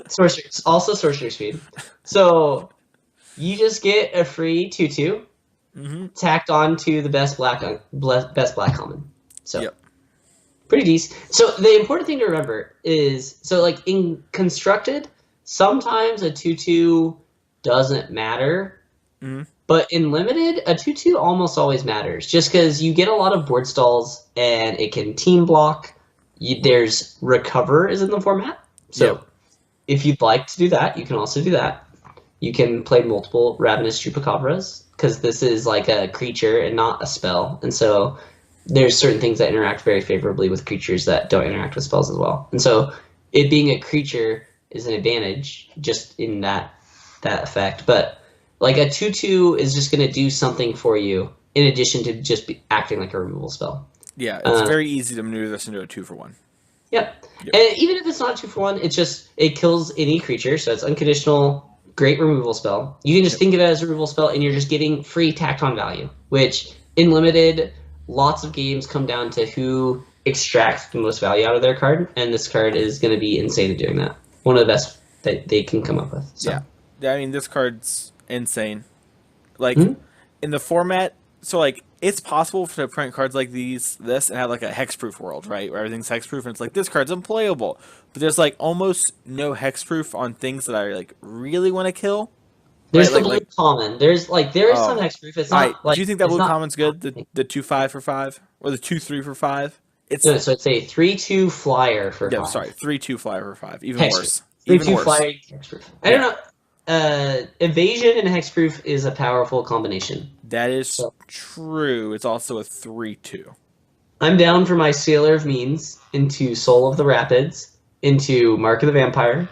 Sorcery. Also sorcery speed. So you just get a free 2/2 tacked on to the best black common. So Yep. pretty decent. So the important thing to remember is, so like in constructed, sometimes a 2/2 doesn't matter. But in limited, a 2/2 almost always matters, just because you get a lot of board stalls and it can team block. There's recover is in the format, so if you'd like to do that, you can also do that. You can play multiple Ravenous Chupacabras, because this is like a creature and not a spell, and so there's certain things that interact very favorably with creatures that don't interact with spells as well. And so it being a creature is an advantage just in that effect, but like a 2/2 is just going to do something for you in addition to just acting like a removal spell. Yeah, it's very easy to maneuver this into a 2-for-1. Yep. And even if it's not 2-for-1, it kills any creature, so it's unconditional, great removal spell. You can just think of it as a removal spell, and you're just getting free tacked on value, which in limited, lots of games come down to who extracts the most value out of their card, and this card is going to be insane at doing that. One of the best that they can come up with. So. Yeah, I mean, this card's insane. Like, in the format, so, like, it's possible to print cards like this and have, like, a hexproof world, right? Where everything's hexproof, and it's like, this card's unplayable. But there's, like, almost no hexproof on things that I, like, really want to kill. There's right? the blue common. There is some hexproof. It's not, right. like, do you think that it's blue not- common's good? The 2/5 for 5? Or the 2/3 for 5? No, so it's a 3/2 flyer for 5. Sorry, 3/2 flyer for 5. Even Hexproof. worse. 3/2 Even worse. flyer hexproof. I don't know. Evasion and hexproof is a powerful combination. That is true. It's also a 3/2. I'm down for my Sailor of Means into Soul of the Rapids into Mark of the Vampire.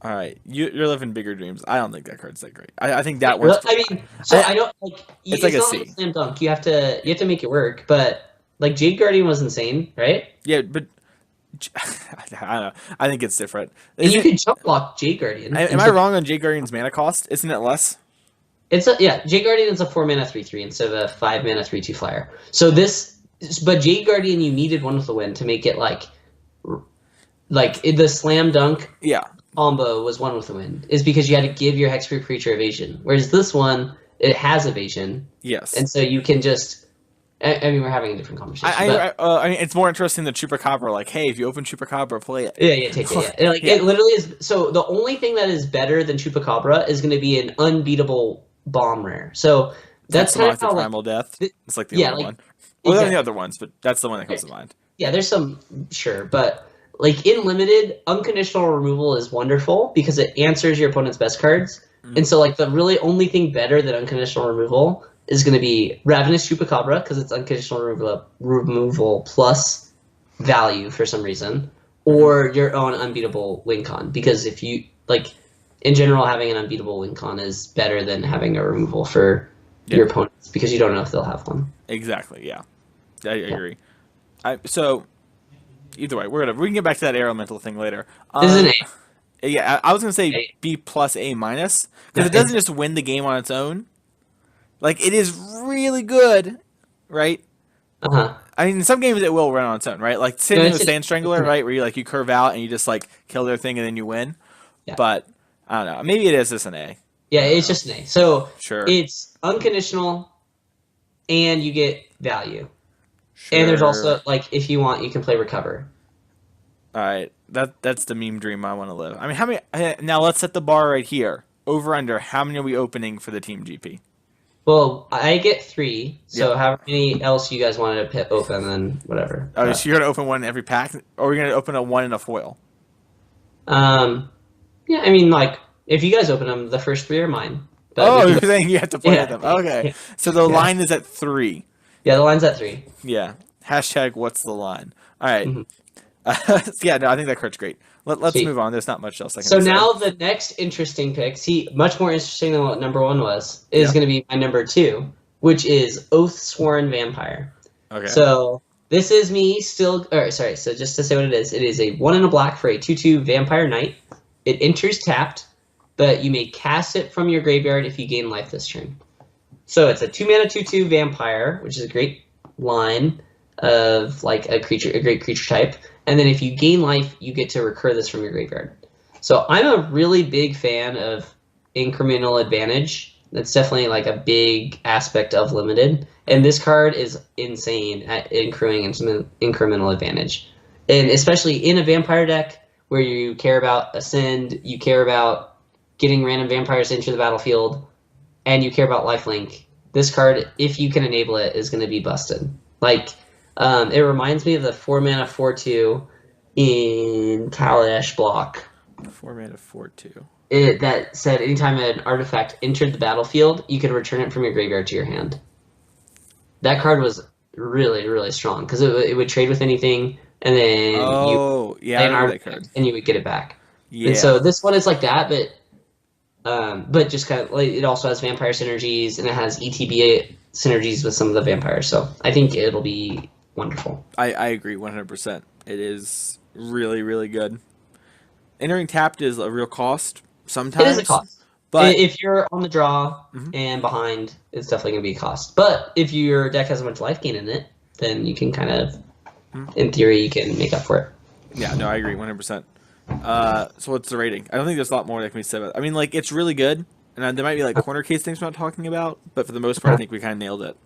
All right, you're living bigger dreams. I don't think that card's that great. I think that one's. I mean, so I don't like. It's like a not C. Like a slam dunk. You have to make it work. But like Jade Guardian was insane, right? Yeah, but I don't know. I think it's different. And you can jump block Jade Guardian. Am I wrong on Jade Guardian's mana cost? Isn't it less? Jade Guardian is a 4-mana 3/3 instead of a 5-mana 3/2 flyer. So but Jade Guardian, you needed one with the wind to make it like the slam dunk. Yeah. Combo was one with the wind is because you had to give your hexproof creature evasion, whereas this one it has evasion. Yes. And so you can just. I mean, we're having a different conversation. I mean, it's more interesting than Chupacabra. Like, hey, if you open Chupacabra, play it. Yeah, take it. Yeah. It literally is. So the only thing that is better than Chupacabra is going to be an unbeatable bomb rare. So that's kind of how Primal Death. It's like the only one. Well, there are the other ones, but that's the one that comes to mind. Yeah, there's some, sure, but like in limited, unconditional removal is wonderful because it answers your opponent's best cards. And so like the really only thing better than unconditional removal is going to be Ravenous Chupacabra because it's unconditional removal plus value for some reason, or your own unbeatable win con, because if you like in general having an unbeatable win con is better than having a removal for your opponents because you don't know if they'll have one. Exactly. Yeah, I agree. So either way, we can get back to that elemental thing later. This is an A. Yeah, I was gonna say A. B plus A minus No, because it doesn't just win the game on its own. Like it is really good, right? uh-huh. I mean, in some games it will run on its own, right? Like same No, thing it's with Sand it's Strangler, an A. right? Where you curve out and you just like kill their thing and then you win. Yeah. But I don't know. Maybe it is just an A. Yeah, I don't it's know. just an A. So Sure. it's unconditional, and you get value. And there's Sure. also like if you want, you can play recover. All right. That's the meme dream I want to live. I mean, how many? Now let's set the bar right here. Over under. How many are we opening for the Team GP? Well, I get 3, Yep. so however many else you guys wanted to open, then whatever. Oh, But, so you're gonna open one in every pack, or we're gonna open a one in a foil? um, yeah, I mean, like if you guys open them, the first 3 are mine. But we Oh, can you're go, saying you have to play with yeah, them. Okay. yeah, So the yeah. line is at 3. Yeah, the line's at 3. Yeah. Hashtag what's the line? All right. Mhm. Yeah, no, I think that card's great. Let's Sweet. move on. There's not much else I can So be said. now the next interesting pick, see, much more interesting than what number 1 was, is Yeah. going to be my number 2, which is Oath Sworn Vampire. Okay. So this is me still. Or sorry. So just to say what it is a 1 and a black for a 2/2 Vampire Knight. It enters tapped, but you may cast it from your graveyard if you gain life this turn. So it's a 2-mana 2/2 Vampire, which is a great line of like a great creature type. And then if you gain life, you get to recur this from your graveyard. So I'm a really big fan of incremental advantage. That's definitely like a big aspect of limited. And this card is insane at accruing incremental advantage. And especially in a vampire deck where you care about Ascend, you care about getting random vampires into the battlefield, and you care about lifelink. This card, if you can enable it, is going to be busted. Like, it reminds me of the 4-mana 4/2 in Kaladesh block. 4-mana 4/2. That said anytime an artifact entered the battlefield, you could return it from your graveyard to your hand. That card was really, really strong because it would trade with anything, and then you Oh, yeah, play I an remember that artifact, card. and you would get it back. Yeah. And so this one is like that, but just kind of like it also has vampire synergies, and it has ETB synergies with some of the vampires. So I think it'll be wonderful. I agree 100%. It is really, really good. Entering tapped is a real cost sometimes. It is a cost. But If you're on the draw Mhm. and behind, it's definitely going to be a cost. But if your deck has a bunch of life gain in it, then you can kind of, in theory, you can make up for it. Yeah, no, I agree 100%. So what's the rating? I don't think there's a lot more that can be said about it. I mean, like, it's really good. And there might be, like, corner case things we're not talking about. But for the most part, I think we kind of nailed it.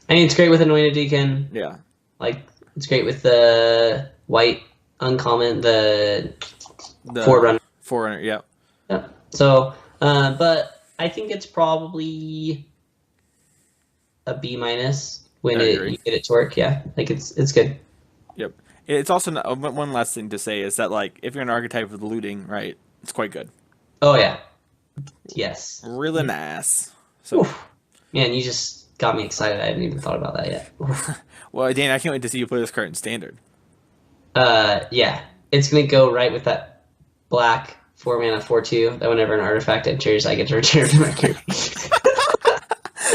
I mean, it's great with Anointed Deacon. Yeah. Like, it's great with the white uncommon, the The Forerunner. Forerunner, yeah. Yeah. So, but I think it's probably a B minus when I you agree. get it to work. Yeah, like it's good. Yep. It's also one last thing to say is that, like, if you're an archetype with looting, right, it's quite good. Oh yeah, yes. Really nice. So, Oof. Man, you just got me excited. I hadn't even thought about that yet. well, Dan, I can't wait to see you play this card in standard. Yeah, it's gonna go right with that black 4-mana 4/2. That whenever an artifact enters, I get to return to my group.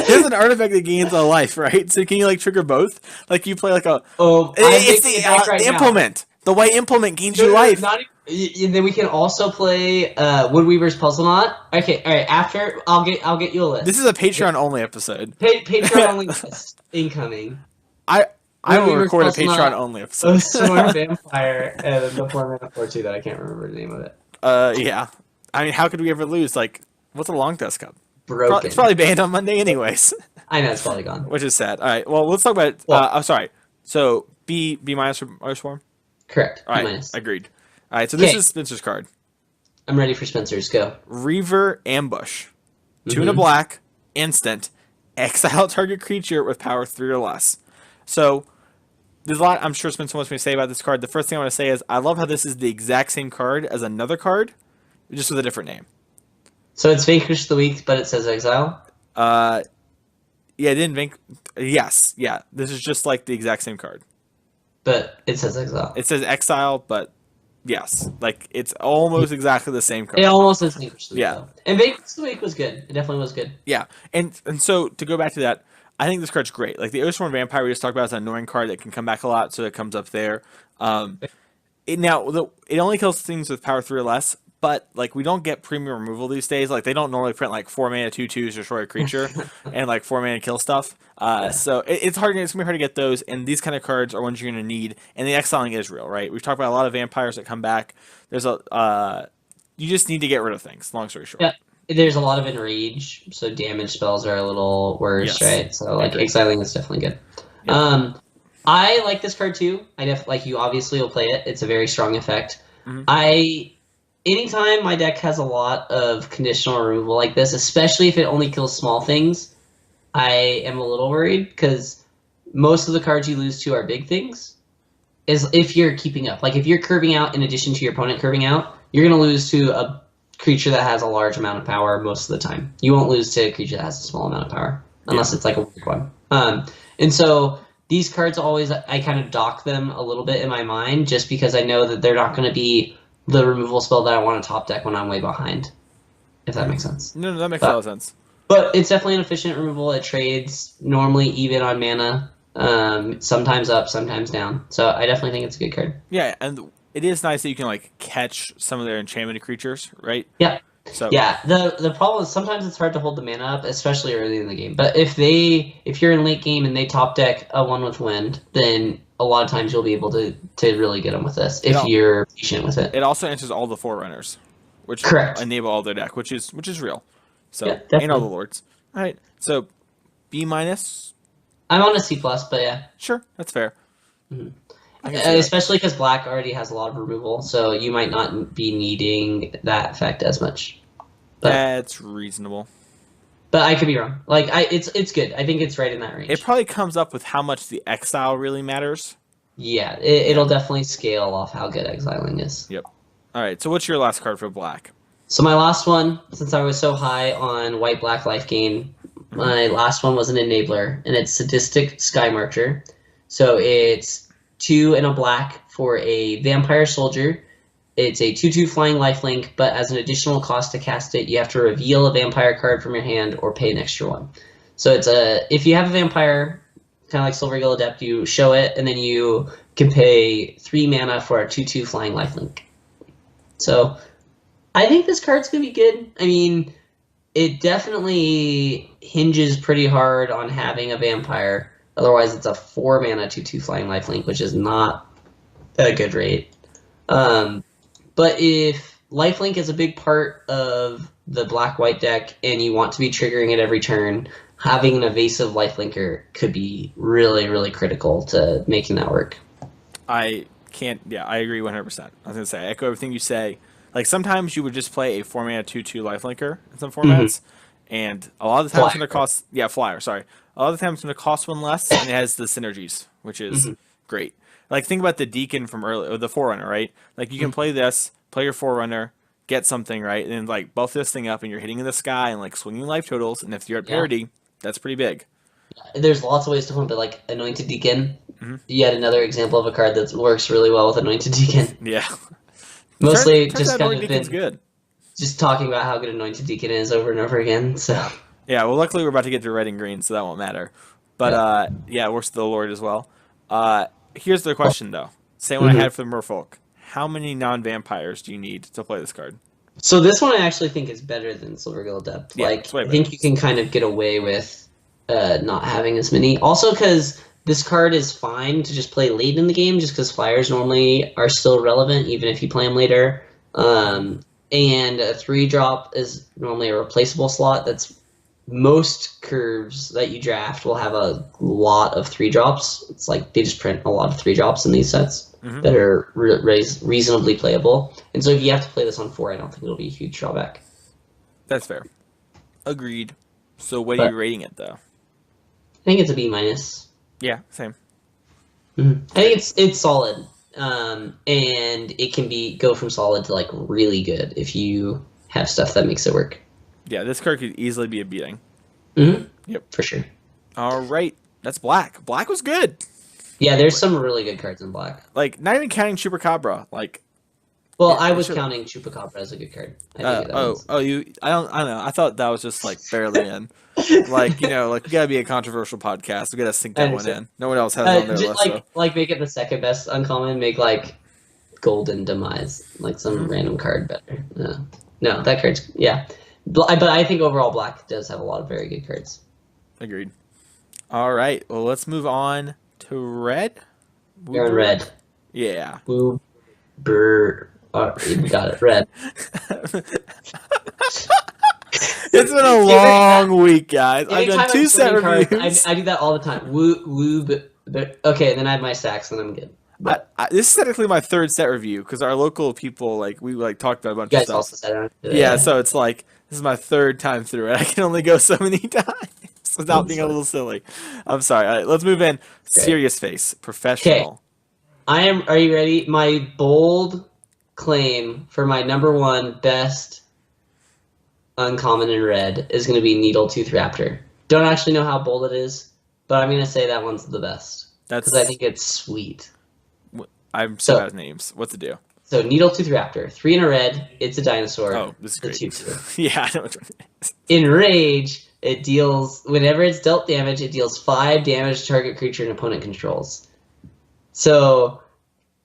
There's an artifact that gains a life, right? So can you like trigger both? Like you play like a Oh, it's thinking the back right now. implement. The white implement gains you No, life. not even, then we can also play Woodweaver's Puzzle Knot. Okay, all right. After I'll get you a list. This is a Patreon only episode. Patreon only list incoming. I will Woodweaver's record a Puzzle Patreon Knot, only A episode. Sworn Vampire, and then the 4-mana 4/2 that I can't remember the name of it. Yeah. I mean, how could we ever lose? Like, what's a long test cup? Broken. It's probably banned on Monday anyways, I know it's probably gone. which is sad. All right. Well, let's talk about. Well- I'm sorry. So B minus for Swarm. Correct. All right. Minus. Agreed. All right. So this Okay. is Spencer's card. I'm ready for Spencer's. Go. Reaver Ambush. 2 and a Mhm. black, instant. Exile target creature with power 3 or less. So, there's a lot I'm sure Spencer wants me to say about this card. The first thing I want to say is I love how this is the exact same card as another card, just with a different name. So it's Vanquish the Weak, but it says Exile. Yeah, it didn't Yes, yeah. This is just like the exact same card. But it says Exile. It says Exile, but yes. Like, it's almost exactly the same card. It almost says Vanquish the Weak. Yeah. Though. And Vanquish the Weak was good. It definitely was good. Yeah, and so to go back to that, I think this card's great. Like the Oathsworn Vampire we just talked about is an annoying card that can come back a lot, so it comes up there. It only kills things with power 3 or less, but like we don't get premium removal these days. Like they don't normally print like 4-mana 2/2s destroy a creature and like 4-mana kill stuff. So it's hard. It's gonna be hard to get those, and these kind of cards are ones you're gonna need. And the exiling is real, right? We've talked about a lot of vampires that come back. There's a you just need to get rid of things. Long story short. Yeah. There's a lot of enrage, so damage spells are a little worse, Yes. right? So like exiling is definitely good. Yeah. I like this card too. Like you obviously will play it. It's a very strong effect. Anytime my deck has a lot of conditional removal like this, especially if it only kills small things, I am a little worried because most of the cards you lose to are big things. Is if you're keeping up. Like if you're curving out in addition to your opponent curving out, you're gonna lose to a creature that has a large amount of power most of the time. You won't lose to a creature that has a small amount of power unless it's like a weak one. And so these cards always, I kind of dock them a little bit in my mind just because I know that they're not going to be the removal spell that I want to top deck when I'm way behind, if that makes sense. No, that makes a lot of sense. But it's definitely an efficient removal. It trades normally even on mana, sometimes up, sometimes down. So I definitely think it's a good card. Yeah, and it is nice that you can like catch some of their enchantment creatures, right? Yeah. So yeah, the problem is sometimes it's hard to hold the mana up, especially early in the game. But if you're in late game and they top deck a 1 with wind, then a lot of times you'll be able to really get them with this if you're patient with it. It also answers all the Forerunners, which enable all their deck, which is real. So and all the lords. All right, so B-. I'm on a C+, but yeah. Sure, that's fair. Especially because black already has a lot of removal, so you might not be needing that effect as much. But, that's reasonable. But I could be wrong. Like it's good. I think it's right in that range. It probably comes up with how much the exile really matters. Yeah, it'll definitely scale off how good exiling is. Yep. All right. So what's your last card for black? So my last one, since I was so high on white-black life gain, my last one was an enabler, and it's Sadistic Sky Marcher. So it's 2 and a black for a vampire soldier. It's a 2/2 flying lifelink, but as an additional cost to cast it, you have to reveal a vampire card from your hand or pay an extra one. So it's if you have a vampire, kind of like Silvergill Adept, you show it, and then you can pay 3 mana for a 2/2 flying lifelink. So I think this card's gonna be good. I mean, it definitely hinges pretty hard on having a vampire. Otherwise, it's a 4 mana 2/2 flying lifelink, which is not a good rate. But if lifelink is a big part of the black-white deck and you want to be triggering it every turn, having an evasive lifelinker could be really, really critical to making that work. I agree 100%. I was going to say, I echo everything you say. Like, sometimes you would just play a 4 mana 2/2 lifelinker in some formats, and a lot of the time it's going to cost... Yeah, flyer, sorry. A lot of the time it's going to cost 1 less, and it has the synergies, which is great. Like, think about the Deacon from early, or the Forerunner, right? Like, you can play this, play your Forerunner, get something, right? And then, like, buff this thing up, and you're hitting in the sky and, like, swinging life totals. And if you're at parity, that's pretty big. There's lots of ways to play, but, like, Anointed Deacon, yet another example of a card that works really well with Anointed Deacon. Yeah. Mostly turns just out kind Anointed of Deacon's good. Just talking about how good Anointed Deacon is over and over again, so... Yeah, well, luckily we're about to get to red and green, so that won't matter. But, it works to the Lord as well. Here's the question, though. Same one I had for the Merfolk. How many non-vampires do you need to play this card? So this one I actually think is better than Silvergill Adept. Yeah, like, I think you can kind of get away with not having as many. Also because this card is fine to just play late in the game, just because flyers normally are still relevant, even if you play them later. And a 3-drop is normally a replaceable slot. That's most curves that you draft will have a lot of 3-drops. It's like they just print a lot of 3-drops in these sets that are reasonably playable. And so if you have to play this on 4, I don't think it'll be a huge drawback. That's fair. Agreed. So what are you rating it, though? I think it's a B-. Yeah, same. I think it's solid. And it can go from solid to like really good if you have stuff that makes it work. Yeah, this card could easily be a beating. Yep, for sure. All right, that's black. Black was good. Yeah, there's some really good cards in black. Like, not even counting Chupacabra. Like, well, I was counting Chupacabra as a good card. I don't know. I thought that was just like barely in. Like, we gotta be a controversial podcast. We gotta sink that one in. No one else has it on their list. Like make it the second best uncommon. Make like Golden Demise, like some random card better. No, that card's But I think overall black does have a lot of very good cards. Agreed. All right. Well, let's move on to red. You're in red. Yeah. Woo. Brr. You got it. Red. It's been a long week, guys. I've done 2 set reviews. I do that all the time. Woo. Okay, then I have my stacks, and I'm good. This is technically my 3rd set review because our local people, like, we talked about a bunch of stuff. Also said yeah, so it's like this is my 3rd time through it. I can only go so many times without being a little silly. I'm sorry. All right, let's move in. Serious face, professional. Okay. Are you ready? My bold claim for my #1 best uncommon in red is going to be Needletooth Raptor. Don't actually know how bold it is, but I'm going to say that one's the best because I think it's sweet. I'm so bad at names. What's it do? So Needletooth Raptor, 3 in a red. It's a dinosaur. Oh, this is great. 2/2. Yeah, I know which one it is. In Rage, it deals whenever it's dealt damage, it deals 5 damage to target creature an opponent controls. So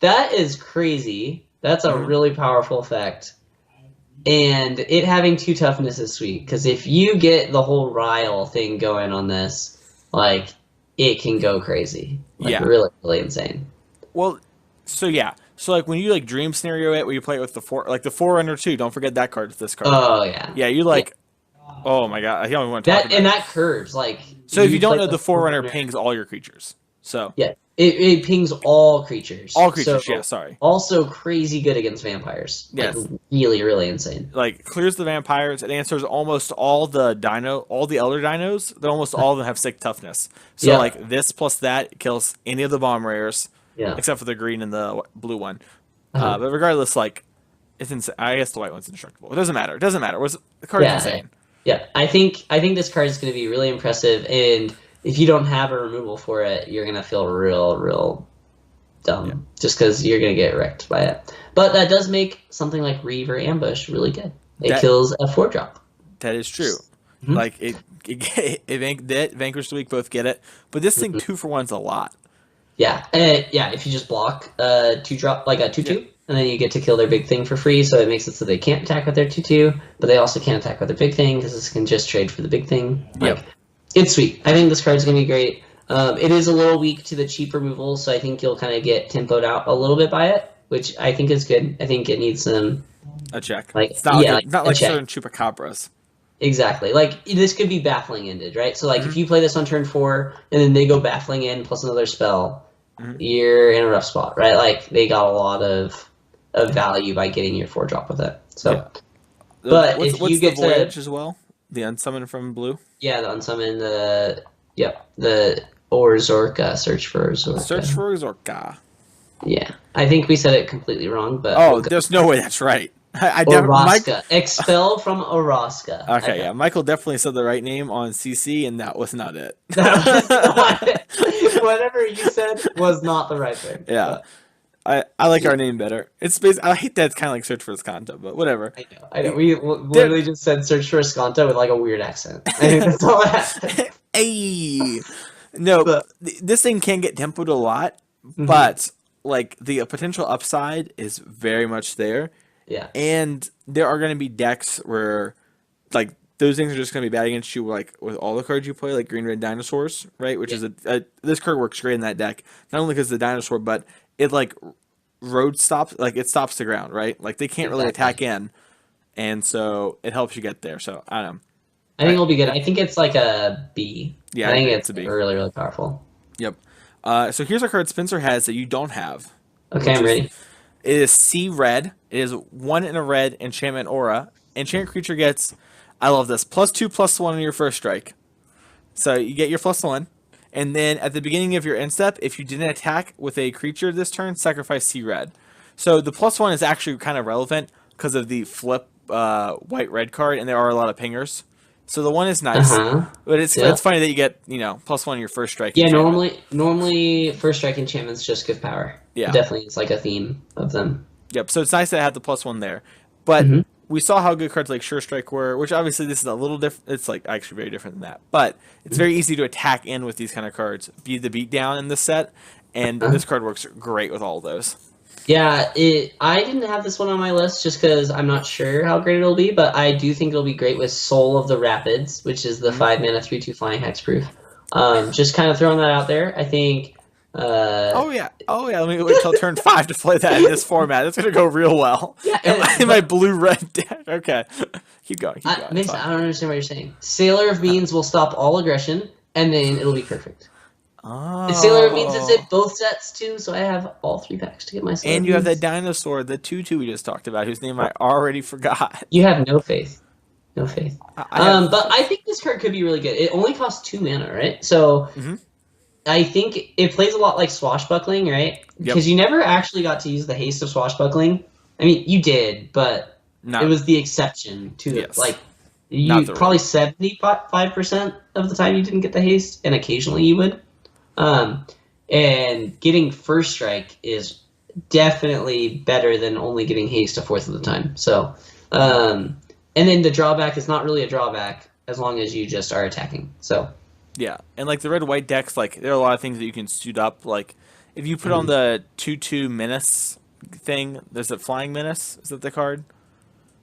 that is crazy. That's a really powerful effect. And it having 2 toughness is sweet, because if you get the whole Ryle thing going on this, like, it can go crazy. Like, really, really insane. Well, so like when you like dream scenario it, where you play it with the Forerunner too. Don't forget that card with this card. Oh yeah. Yeah, you like. Yeah. Oh my god, I don't even want to talk about and that curves like. So if you don't know, the Forerunner pings all your creatures. So yeah, it pings all creatures. All creatures, so, yeah. Sorry. Also crazy good against vampires. Yes. Like, really, really insane. Like clears the vampires. It answers almost all the elder dinos. Almost all of them have 6 toughness. So like this plus that kills any of the bomb rares. Yeah. Except for the green and the blue one. But regardless, like it's insane. I guess the white one's indestructible. It doesn't matter. The card's insane. Yeah. I think this card is going to be really impressive, and if you don't have a removal for it, you're going to feel real dumb just because you're going to get wrecked by it. But that does make something like Reave or Ambush really good. It kills a 4-drop. That is true. Mm-hmm. Like it Vanquish the Weak both get it, but this thing 2-for-1's a lot. Yeah, if you just block 2-drop, like a 2/2, and then you get to kill their big thing for free, so it makes it so they can't attack with their 2/2, but they also can't attack with their big thing, because this can just trade for the big thing. Like, it's sweet. I think this card's going to be great. It is a little weak to the cheap removals, so I think you'll kind of get tempoed out a little bit by it, which I think is good. I think it needs a check. Like, it's not like certain Chupacabras. Exactly. Like, this could be baffling ended, right? So, like, if you play this on turn 4, and then they go baffling in plus another spell, you're in a rough spot, right? Like, they got a lot of value by getting your 4-drop with it. So, but what's if you get the Voyage as well? The Unsummon from blue? Yeah, the Unsummon, the Orzorka, Search for Orzorka. Search for Orzorka. Yeah. I think we said it completely wrong, but... Oh, there's no way that's right. Oraska. Expel from Oraska. Okay, Michael definitely said the right name on CC, and that was not it. Whatever you said was not the right thing. Yeah. I like our name better. It's I hate that it's kind of like Search for Escanta, but whatever. I know. We literally just said Search for Escanta with like a weird accent. I think that's all that happened. Hey! No, this thing can get tempoed a lot, but like the potential upside is very much there. Yeah. And there are going to be decks where, like, those things are just going to be bad against you, like, with all the cards you play, like Green Red Dinosaurs, right? Which is this card works great in that deck, not only because of the dinosaur, but it, like, it stops the ground, right? Like, they can't really attack in, and so it helps you get there. So, I don't know. I think it'll be good. I think it's like a B. Yeah, I think it's a B. Really, really powerful. Yep. So here's a card Spencer has that you don't have. Okay, I'm ready. It is C red. It is 1 in a red enchantment aura. Enchant creature gets, I love this, +2/+1 on your first strike. So you get your +1, and then at the beginning of your end step, if you didn't attack with a creature this turn, sacrifice C red. So the +1 is actually kind of relevant because of the flip white-red card, and there are a lot of pingers. So the 1 is nice, but it's funny that you get +1 on your first strike. Yeah, normally first strike enchantments just give power. Yeah, definitely, it's like a theme of them. Yep. So it's nice to have the +1 there, but we saw how good cards like Sure Strike were, which obviously this is a little different. It's like actually very different than that, but it's very easy to attack in with these kind of cards. Be the beatdown in this set, and this card works great with all of those. Yeah, I didn't have this one on my list just because I'm not sure how great it'll be, but I do think it'll be great with Soul of the Rapids, which is the 5-mana 3/2 flying hexproof. Just kind of throwing that out there. I think. Oh yeah. Let me wait till turn 5 to play that in this format. It's gonna go real well. Yeah, In my blue-red deck. Okay, keep going. Mason, I don't understand what you're saying. Sailor of Beans will stop all aggression, and then it'll be perfect. Oh. Sailor of Beans is in both sets too, so I have all 3 packs to get my Sailor And you have that Beans. dinosaur, the 2/2 we just talked about, whose name I already forgot. You have no faith. No faith. I have. But I think this card could be really good. It only costs 2 mana, right? So Mhm. I think it plays a lot like Swashbuckling, right? Yep. Because you never actually got to use the haste of Swashbuckling. I mean, you did, but it was the exception to Yes. like Not you the probably 75% of the time you didn't get the haste, and occasionally you would. And getting first strike is definitely better than only getting haste a fourth of the time. So, and then the drawback is not really a drawback as long as you just are attacking. So. Yeah, and like the red-white decks, like there are a lot of things that you can suit up. Like if you put on the 2/2 menace thing, there's a flying menace. Is that the card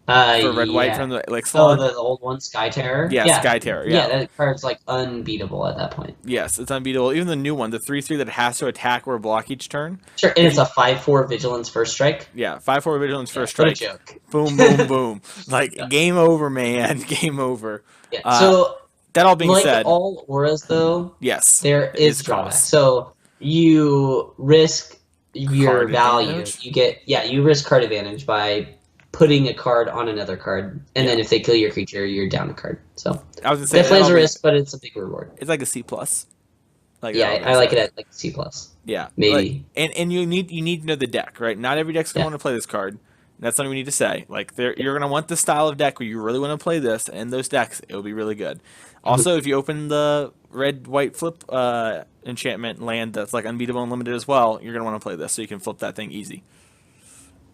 for red-white from the Ixalan? Oh, the old one, Sky Terror. Yeah, Sky Terror. Yeah, that card's like unbeatable at that point. Yes, it's unbeatable. Even the new one, the 3/3 that has to attack or block each turn. Sure, and it's a 5/4 vigilance first strike. Yeah, 5/4 vigilance first What a strike. joke. Boom, boom, boom. Like game over, man. Game over. Yeah. So that all being like said, all auras though, yes, there is drawback. So you risk your Card value. advantage? You risk card advantage by putting a card on another card, and then if they kill your creature, you're down a card. So I was gonna say definitely is a risk, but it's a big reward. It's like a C plus. Like Yeah, I like it at like C+. Yeah, maybe. Like, and you need to know the deck, right? Not every deck's gonna want to play this card. That's something we need to say. Like you're gonna want the style of deck where you really want to play this, and those decks it'll be really good. Also, if you open the red-white flip enchantment land that's like unbeatable and limited as well, you're gonna want to play this so you can flip that thing easy.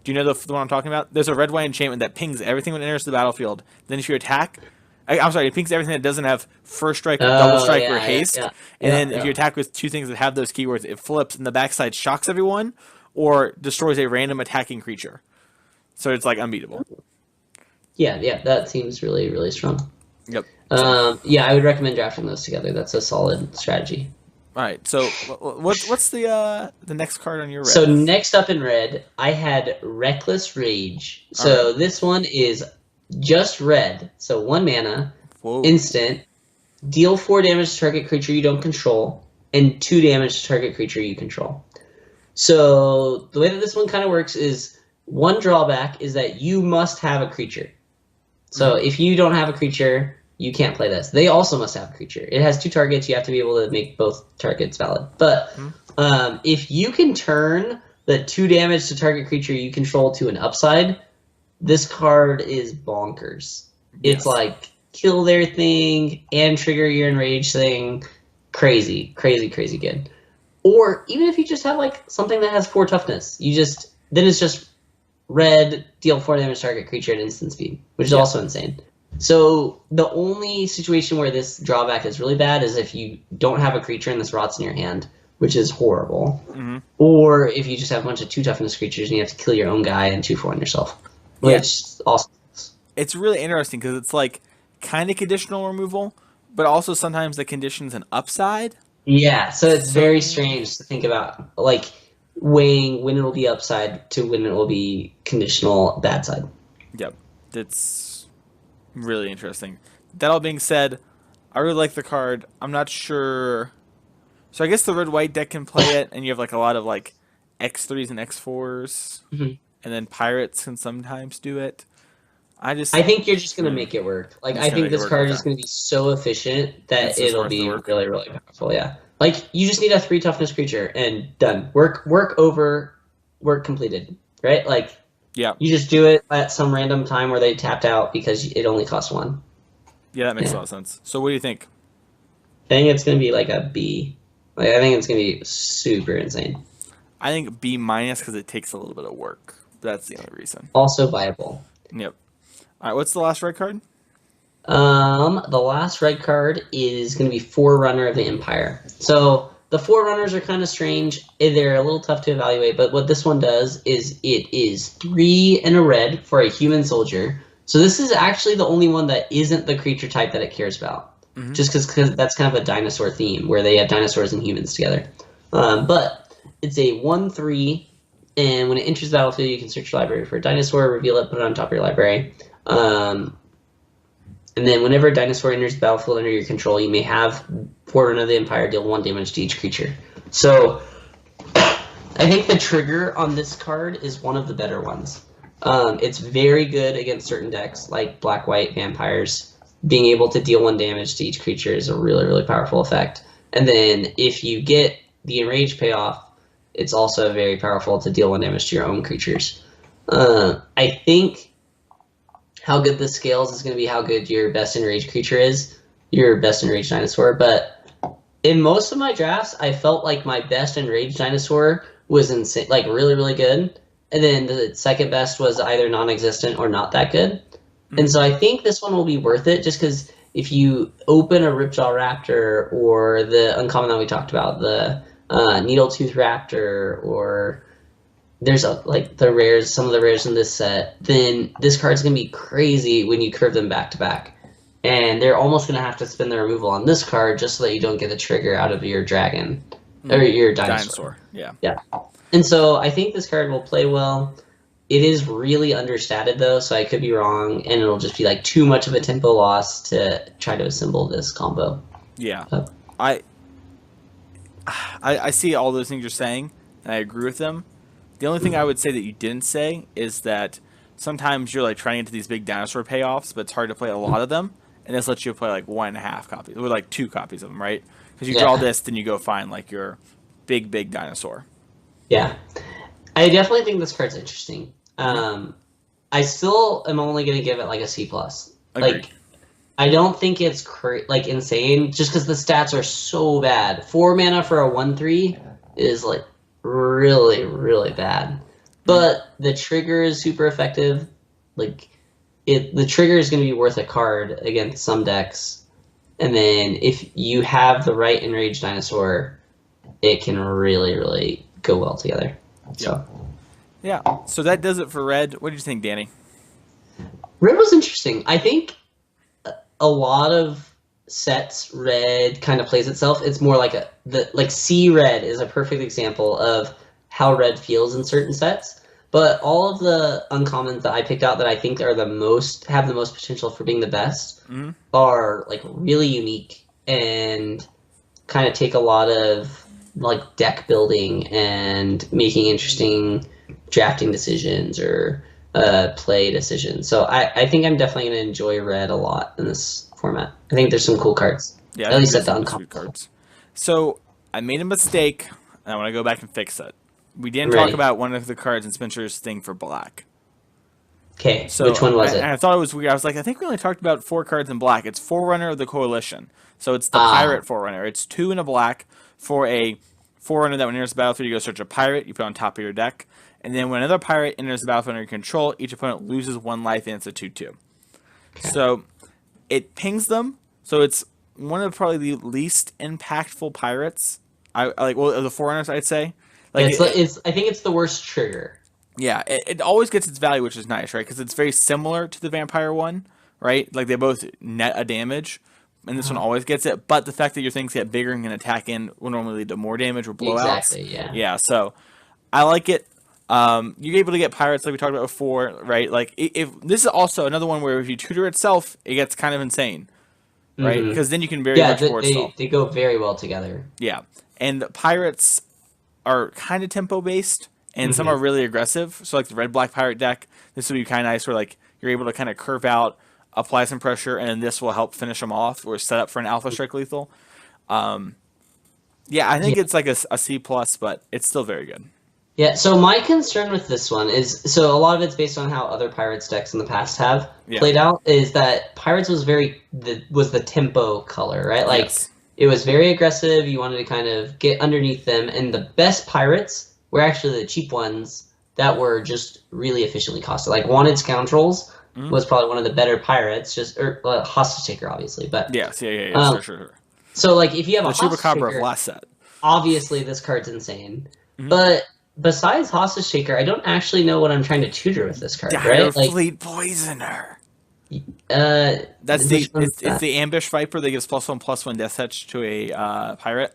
Do you know the one I'm talking about? There's a red-white enchantment that pings everything when it enters the battlefield. Then if you attack, I'm sorry, it pings everything that doesn't have first strike or double strike or haste. And then if you attack with 2 things that have those keywords, it flips and the backside shocks everyone or destroys a random attacking creature. So it's like unbeatable. Yeah, that seems really, really strong. Yep. Yeah, I would recommend drafting those together. That's a solid strategy. All right. So what's the next card on your red? So next up in red, I had Reckless Rage. So this one is just red. So 1 mana, instant, deal 4 damage to target creature you don't control, and 2 damage to target creature you control. So the way that this one kind of works is one drawback is that you must have a creature. So if you don't have a creature, you can't play this. They also must have a creature. It has 2 targets. You have to be able to make both targets valid. But if you can turn the 2 damage to target creature you control to an upside, this card is bonkers. It's like kill their thing and trigger your enrage thing. Crazy, crazy, crazy good. Or even if you just have like something that has 4 toughness, then it's just red, deal 4 damage to target creature at instant speed, which is also insane. So the only situation where this drawback is really bad is if you don't have a creature and this rots in your hand, which is horrible. Or if you just have a bunch of 2 toughness creatures and you have to kill your own guy and 2/4 on yourself, which also. It's really interesting because it's like kind of conditional removal, but also sometimes the condition's an upside. Yeah, so it's very strange to think about, like weighing when it'll be upside to when it will be conditional bad side. Yep, it's really interesting. That all being said, I really like the card. I'm not sure. So I guess the red-white deck can play it, and you have like a lot of like X3s and X4s, and then pirates can sometimes do it. I think you're just gonna make it work. Like I think this card is gonna be so efficient that it'll be really, really powerful. Yeah, like you just need a 3 toughness creature and done. Work over, work completed. Right? Like you just do it at some random time where they tapped out because it only costs 1. Yeah, that makes a lot of sense. So what do you think? I think it's gonna be like a B. Like I think it's gonna be super insane. I think B- because it takes a little bit of work. That's the only reason. Also viable. Yep. All right, what's the last red card? The last red card is going to be Forerunner of the Empire. So the Forerunners are kind of strange. They're a little tough to evaluate, but what this one does is it is 3 and a red for a human soldier. So this is actually the only one that isn't the creature type that it cares about. Just because that's kind of a dinosaur theme where they have dinosaurs and humans together. But it's a 1/3, and when it enters the battlefield, you can search your library for a dinosaur, reveal it, put it on top of your library. And then whenever a dinosaur enters the battlefield under your control, you may have Forerunner of the Empire deal 1 damage to each creature. So I think the trigger on this card is one of the better ones. It's very good against certain decks, like black-white vampires. Being able to deal 1 damage to each creature is a really, really powerful effect. And then if you get the Enrage payoff, it's also very powerful to deal 1 damage to your own creatures. I think how good this scales is going to be how good your best Enraged creature is, your best Enraged dinosaur. But in most of my drafts, I felt like my best Enraged dinosaur was insane, like really, really good. And then the second best was either non-existent or not that good. And so I think this one will be worth it just because if you open a Ripjaw Raptor or the uncommon that we talked about, the Needletooth Raptor, or there's like the rares, some of the rares in this set, then this card's going to be crazy when you curve them back to back. And they're almost going to have to spend the removal on this card just so that you don't get the trigger out of your dragon or your dinosaur. Yeah. And so I think this card will play well. It is really understated, though, so I could be wrong, and it'll just be like too much of a tempo loss to try to assemble this combo. Yeah. I see all those things you're saying, and I agree with them. The only thing I would say that you didn't say is that sometimes you're like trying to get to these big dinosaur payoffs, but it's hard to play a lot of them, and this lets you play like 1.5 copies, or like 2 copies of them, right? Because you draw this, then you go find like your big dinosaur. Yeah. I definitely think this card's interesting. I still am only going to give it like a C+. Like, I don't think it's like insane just because the stats are so bad. 4 mana for a 1/3 is like really, really bad. But the trigger is super effective. Like, the trigger is going to be worth a card against some decks. And then if you have the right Enraged dinosaur, it can really, really go well together. So. Yeah, so that does it for red. What did you think, Danny? Red was interesting. I think a lot of sets red kind of plays itself. It's more like C red is a perfect example of how red feels in certain sets. But all of the uncommons that I picked out that I think are have the most potential for being the best are like really unique and kind of take a lot of like deck building and making interesting drafting decisions or play decisions. So I think I'm definitely going to enjoy red a lot in this format. I think there's some cool cards. Yeah, at least at the uncommon cards. So I made a mistake, and I want to go back and fix it. We didn't talk about one of the cards in Spencer's thing for black. Okay, so which one was it? I thought it was weird. I was like, I think we only talked about 4 cards in black. It's Forerunner of the Coalition. So it's the Pirate Forerunner. It's 2 in a black for a Forerunner that when it enters the battlefield, you go search a pirate, you put it on top of your deck. And then when another pirate enters the battlefield under your control, each opponent loses 1 life, and it's a 2/2. Okay. So it pings them. So it's one of probably the least impactful pirates. The Forerunners, I'd say. Like I think it's the worst trigger. Yeah, it always gets its value, which is nice, right? Because it's very similar to the vampire one, right? Like they both net a damage, and this one always gets it. But the fact that your things get bigger and can attack in will normally lead to more damage or blowouts. Exactly. Yeah. Yeah. So I like it. You're able to get pirates like we talked about before, right? Like if this is also another one where if you tutor itself, it gets kind of insane, right? Because then you can very much force itself. They go very well together. Yeah, and pirates are kind of tempo based, and some are really aggressive. So like the red black pirate deck, this would be kind of nice where like you're able to kind of curve out, apply some pressure, and this will help finish them off or set up for an alpha strike lethal. Yeah, I think it's like a C+, but it's still very good. Yeah, so my concern with this one is, so a lot of it's based on how other Pirates decks in the past have played out, is that Pirates was the tempo color, right? Like, it was very aggressive, you wanted to kind of get underneath them, and the best Pirates were actually the cheap ones that were just really efficiently costed. Like, Wanted Scoundrels was probably one of the better Pirates, or Hostage Taker, obviously, but... Yes, sure. So, like, if you have a Chupacabra Hostage Taker... of last set. obviously this card's insane. Mhm. But besides Hostage Shaker, I don't actually know what I'm trying to tutor with this card, right? Like, Direfleet Poisoner. That's which one's it's that? the Ambush Viper that gives +1/+1 death touch to a pirate.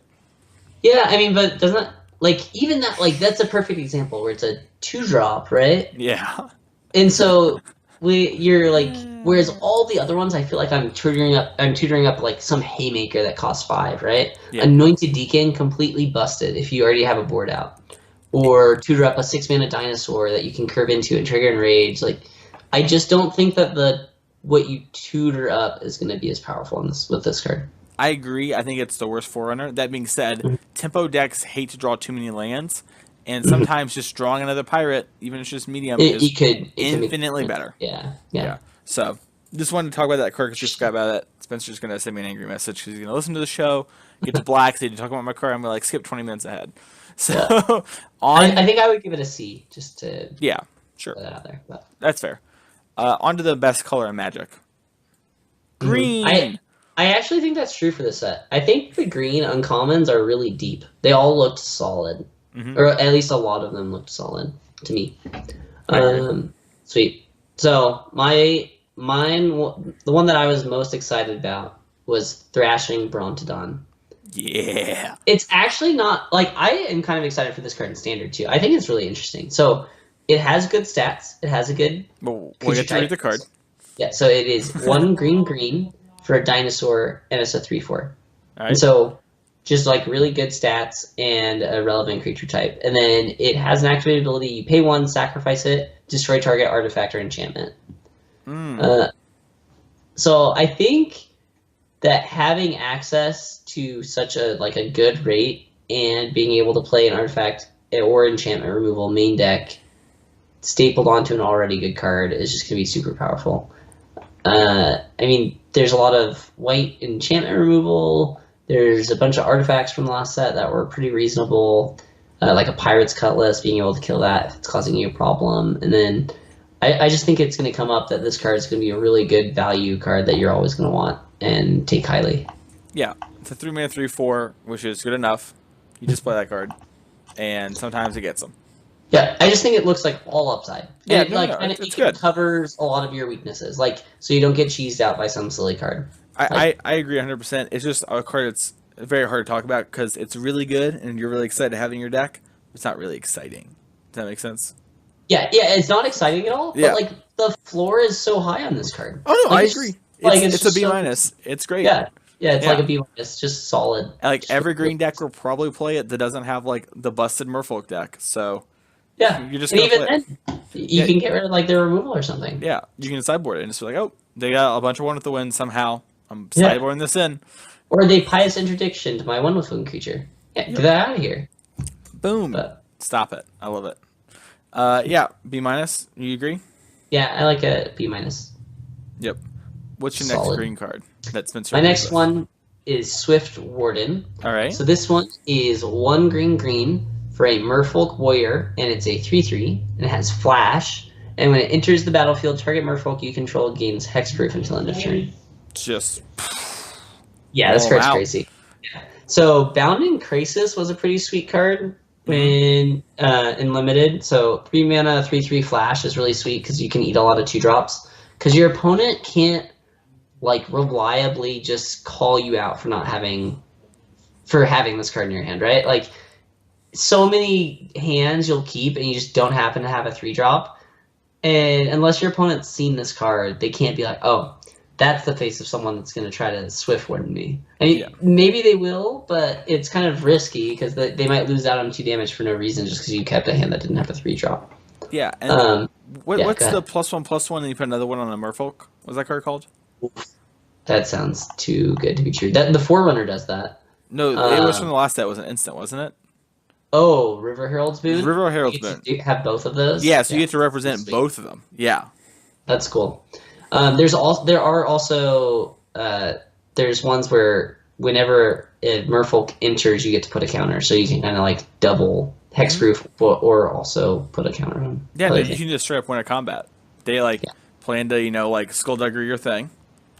Yeah, I mean, but doesn't like even that like that's a perfect example where it's a 2-drop, right? Yeah. And so you're like, whereas all the other ones, I feel like I'm tutoring up like some haymaker that costs 5, right? Yeah. Anointed Deacon completely busted if you already have a board out, or tutor up a 6-mana dinosaur that you can curve into and trigger enrage. Like, I just don't think that what you tutor up is going to be as powerful with this card. I agree. I think it's the worst Forerunner. That being said, Mhm. tempo decks hate to draw too many lands, and sometimes just drawing another pirate, even if it's just medium, It, is you could it can make infinitely better. Yeah. So just wanted to talk about that card because just forgot about it. Spencer's gonna send me an angry message because he's gonna listen to the show, get to black, say to talk about my card. I'm gonna like skip 20 minutes ahead. So Yeah. I think I would give it a C just to yeah, sure, put that out there. But. that's fair. On to the best color in Magic. Green. I actually think that's true for the set. I think the green uncommons are really deep. They all looked solid, or at least a lot of them looked solid to me. Sweet. So the one that I was most excited about was Thrashing Brontodon. Yeah. It's actually not like I am kind of excited for this card in Standard too. I think it's really interesting. So it has good stats. It has a good. Well, we'll get to read the card. Yeah. So it is 1 green for a dinosaur, and it's a 3/4. All right. And so just like really good stats and a relevant creature type. And then it has an activated ability. You pay 1, sacrifice it, destroy target artifact or enchantment. So I think that having access to such a good rate and being able to play an artifact or enchantment removal main deck stapled onto an already good card is just going to be super powerful. I mean, there's a lot of white enchantment removal. There's a bunch of artifacts from the last set that were pretty reasonable, like a Pirate's Cutlass, being able to kill that if it's causing you a problem. And then I just think it's going to come up that this card is going to be a really good value card that you're always going to want and take highly. Yeah, it's a 3-mana 3/4, which is good enough. You just play that card, and sometimes it gets them. Yeah, I just think it looks like all upside. Yeah, And it's it good. covers a lot of your weaknesses, so you don't get cheesed out by some silly card. I agree 100%. It's just a card that's very hard to talk about because it's really good and you're really excited to have it in your deck. It's not really exciting. Does that make sense? Yeah, it's not exciting at all. Yeah. But the floor is so high on this card. Oh no, I agree. It's a B-. So, It's great. Yeah, it's like a B-. It's just solid. Like every green deck will probably play it that doesn't have like the busted Merfolk deck. So yeah, you're just and gonna even play then, you can get rid of their removal or something. Yeah, you can sideboard it and just be like, oh, they got a bunch of 1 with the win somehow. I'm sideboarding this in. Or they Pious Interdiction to my 1 with 1 creature. Yeah, get that out of here. Boom. Stop it. I love it. Yeah, B-. You agree? Yeah, I like a B-. Yep. What's your Solid. next green card? That's Spencer. My next one is Swift Warden. All right. So this one is 1 green for a Merfolk Warrior, and it's a 3/3, and it has Flash. And when it enters the battlefield, target Merfolk you control gains Hexproof until end of turn. Just. Yeah, this card's crazy. Yeah. So Bounding Crisis was a pretty sweet card when in limited. So 3 mana 3/3 Flash is really sweet because you can eat a lot of 2-drops. Because your opponent can't reliably just call you out for having this card in your hand, right? Like so many hands you'll keep and you just don't happen to have a 3-drop. And unless your opponent's seen this card, they can't be like, oh, that's the face of someone that's going to try to Swift Warden me. I mean, maybe they will, but it's kind of risky because they might lose out on 2 damage for no reason just because you kept a hand that didn't have a 3-drop. Yeah, and what's the +1/+1 and you put another one on a Merfolk? What's that card called? That sounds too good to be true. The Forerunner does that. No, it was from the last set. It was an instant, wasn't it? Oh, River Herald's Boon? River Herald's Boon. Do you have both of those? Yeah, so you get to represent both of them. Yeah. That's cool. There's ones where whenever a Merfolk enters, you get to put a counter, so you can kind of double Hexproof or also put a counter on. Yeah, you can just straight up win a combat. They plan to Skullduggery your thing.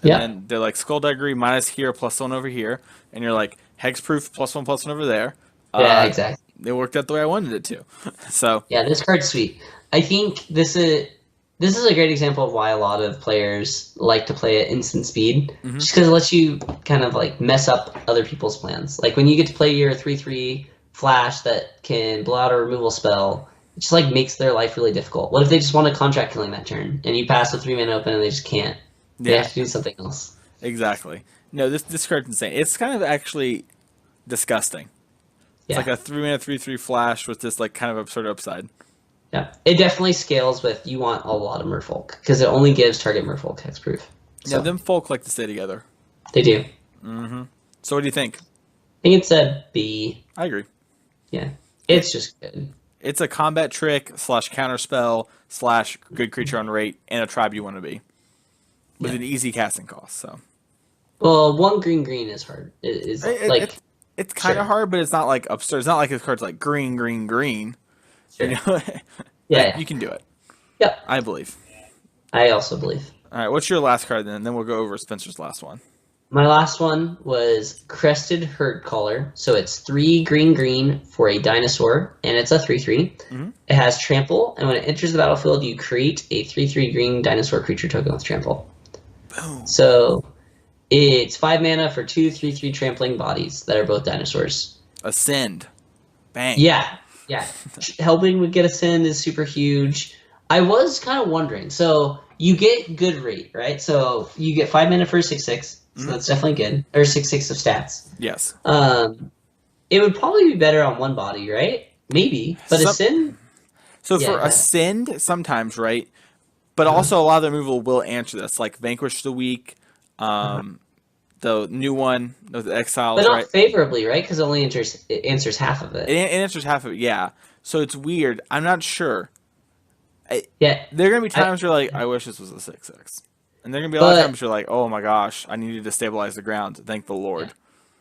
And then they're Skullduggery minus here +1 over here, and you're Hexproof +1/+1 over there. Yeah, exactly. It worked out the way I wanted it to. So Yeah, this card's sweet. I think this is a great example of why a lot of players like to play at instant speed, just because it lets you kind of like mess up other people's plans. Like when you get to play your 3/3 flash that can blow out a removal spell, it just like makes their life really difficult. What if they just want a contract killing that turn and you pass a 3-man open and they just can't? They have to do something else. exactly. No, this card's insane. It's kind of actually disgusting. It's like a 3-mana 3/3 flash with this like kind of absurd upside. Yeah, it definitely scales with you want a lot of Merfolk because it only gives target Merfolk hexproof. So, Yeah, them folk like to stay together. They do. So what do you think? I think it's a B. I agree. Yeah, it's just good. It's a combat trick / counterspell / good creature on rate and a tribe you want to be with an easy casting cost. So Well, 1 green is hard. It's kind of hard, but it's not like absurd. It's not like his card's like green. Sure. You know? Yeah. You can do it. Yep. I believe. I also believe. All right, what's your last card then? And then we'll go over Spencer's last one. My last one was Crested Herd Caller. So it's 3 green for a dinosaur, and it's a 3/3. It has trample, and when it enters the battlefield, you create a 3/3 green dinosaur creature token with trample. Boom. So it's 5 mana for 2 3/3 trampling bodies that are both dinosaurs. Ascend. Bang. Yeah. Helping with get Ascend is super huge. I was kind of wondering. So you get good rate, right? So you get 5 mana for 6/6. So that's definitely good. Or 6/6 of stats. Yes. It would probably be better on one body, right? Maybe. But Ascend? So for Ascend, sometimes, right? But also a lot of the removal will answer this, like Vanquish the Weak, the new one, the Exiles, but not right? favorably, right? Because it answers half of it. It answers half of it, yeah. So it's weird. I'm not sure. Yeah. There are going to be times where like, I wish this was a 6/6. And there are going to be a lot of times where you're like, oh my gosh, I needed to stabilize the ground. Thank the Lord.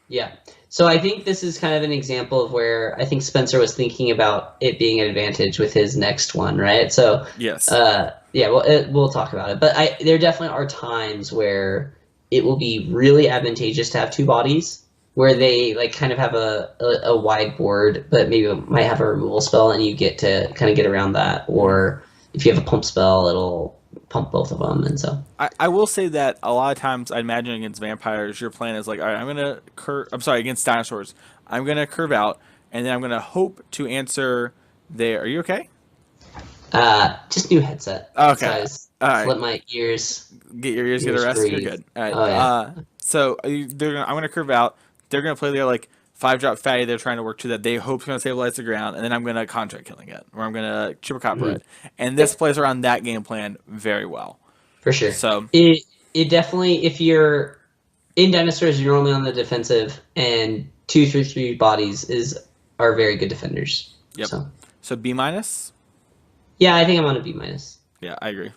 Yeah. So I think this is kind of an example of where I think Spencer was thinking about it being an advantage with his next one, right? So yes. Yeah, we'll talk about it. But there definitely are times where it will be really advantageous to have 2 bodies where they like kind of have a wide board, but maybe might have a removal spell and you get to kind of get around that. Or if you have a pump spell, it'll pump both of them. And so I will say that a lot of times I imagine against vampires, your plan is like, all right, against dinosaurs, I'm going to curve out and then I'm going to hope to answer there. Are you okay? Just new headset. Okay. All right. Flip my ears. Get your ears get a rest. You're good. All right. Oh, yeah. So I'm going to curve out. They're going to play their like 5-drop fatty. They're trying to work to that. They hope it's going to stabilize the ground, and then I'm going to contract killing it, or I'm going to chip a copper it. And this plays around that game plan very well. For sure. So it definitely, if you're in dinosaurs, you're normally on the defensive, and 2 3/3 bodies are very good defenders. Yep. So B-? Yeah, I think I'm on a B-. Yeah, I agree.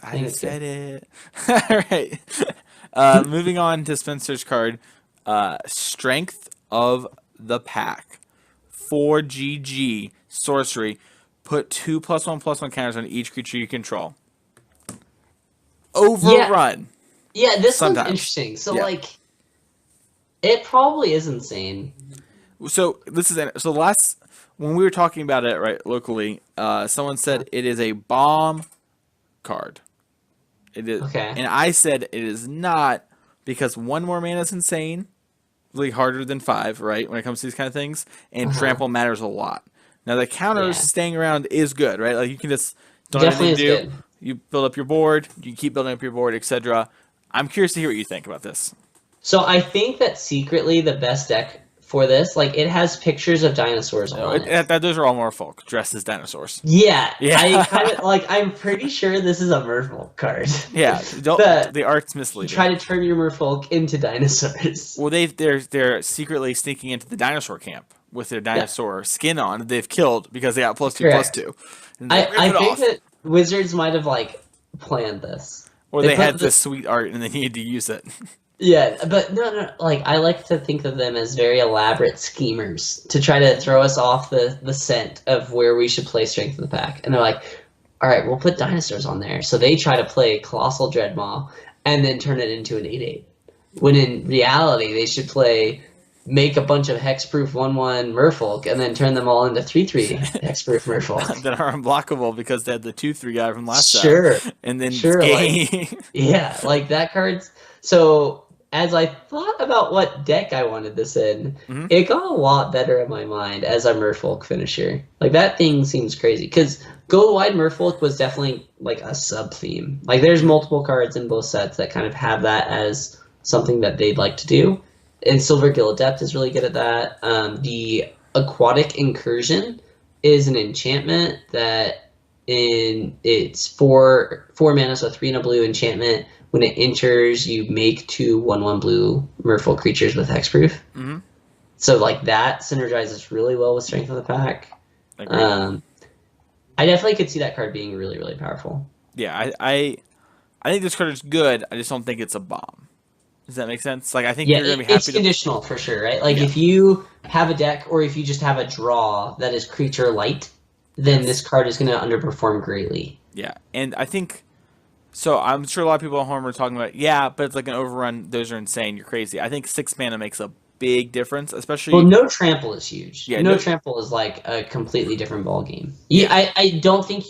I said it. All right. Moving on to Spencer's card, Strength of the Pack. 4 GG sorcery. Put 2+1/+1 counters on each creature you control. Overrun. Yeah, this one's interesting. So like, it probably is insane. So when we were talking about it right locally, someone said it is a bomb card. It is, and I said it is not because 1 more mana is insane, really harder than 5, right? When it comes to these kind of things, and trample matters a lot. Now the counters staying around is good, right? Like you can just don't have anything to do. Good. You build up your board, you keep building up your board, etc. I'm curious to hear what you think about this. So I think that secretly the best deck for this, like it has pictures of dinosaurs on it. Those are all merfolk dressed as dinosaurs. Yeah. I kind of like. I'm pretty sure this is a merfolk card. Yeah, the art's misleading. Try to turn your merfolk into dinosaurs. Well, they're secretly sneaking into the dinosaur camp with their dinosaur skin on. They've killed because they got +2/+2. I think that Wizards might have like planned this, or they had this sweet art and they needed to use it. Yeah, but no, like I like to think of them as very elaborate schemers to try to throw us off the scent of where we should play Strength of the Pack. And they're like, all right, we'll put dinosaurs on there. So they try to play Colossal Dreadmaw and then turn it into an 8/8. When in reality, they should play make a bunch of hexproof 1/1 Merfolk and then turn them all into 3/3 hexproof Merfolk. that are unblockable because they had the 2/3 guy from last Sure. time. And then Sure, game. Yeah, like that card's so as I thought about what deck I wanted this in, it got a lot better in my mind as a Merfolk finisher. Like that thing seems crazy because Go Wide Merfolk was definitely like a sub theme. Like there's multiple cards in both sets that kind of have that as something that they'd like to do. And Silver Gill Adept is really good at that. The Aquatic Incursion is an enchantment that it's four mana, so 3 and a blue enchantment. When it enters, you make 2 1/1 blue Merfolk creatures with hexproof. So like that synergizes really well with Strength of the Pack. I definitely could see that card being really, really powerful. Yeah, I think this card is good. I just don't think it's a bomb. Does that make sense? Like I think Yeah, you're gonna be happy. It's conditional for sure, right? Like if you have a deck or if you just have a draw that is creature light, then this card is going to underperform greatly. Yeah, and I think so. I'm sure a lot of people at home are talking about, but it's like an overrun. Those are insane. You're crazy. I think 6 mana makes a big difference, especially. Well, no trample is huge. Yeah, no trample is like a completely different ball game. I don't think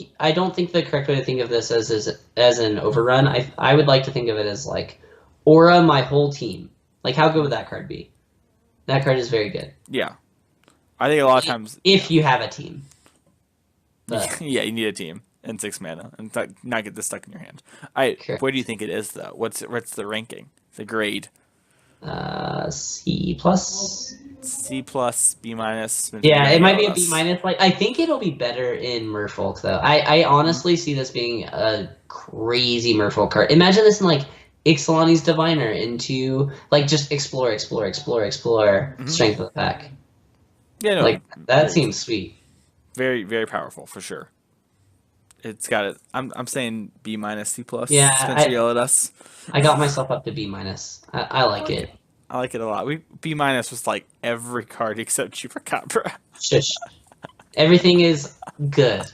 the correct way to think of this as an overrun. I would like to think of it as like aura my whole team. Like how good would that card be? That card is very good. Yeah, I think a lot of times if you have a team. But, yeah, you need a team and 6 mana and not get this stuck in your hand. What do you think it is though? What's the ranking? The grade? C plus. C plus, B minus. Yeah, it might be a B minus. Like I think it'll be better in Merfolk though. I honestly see this being a crazy Merfolk card. Imagine this in like Ixalan's Diviner into like just explore, Strength of the Pack. Yeah, no, like that seems sweet. Very, very powerful for sure. It's got it. I'm saying B minus, C plus. Yeah, Spencer yell at us. I got myself up to B minus. I like it. I like it a lot. B minus was like every card except Chupacabra. Shush. Everything is good.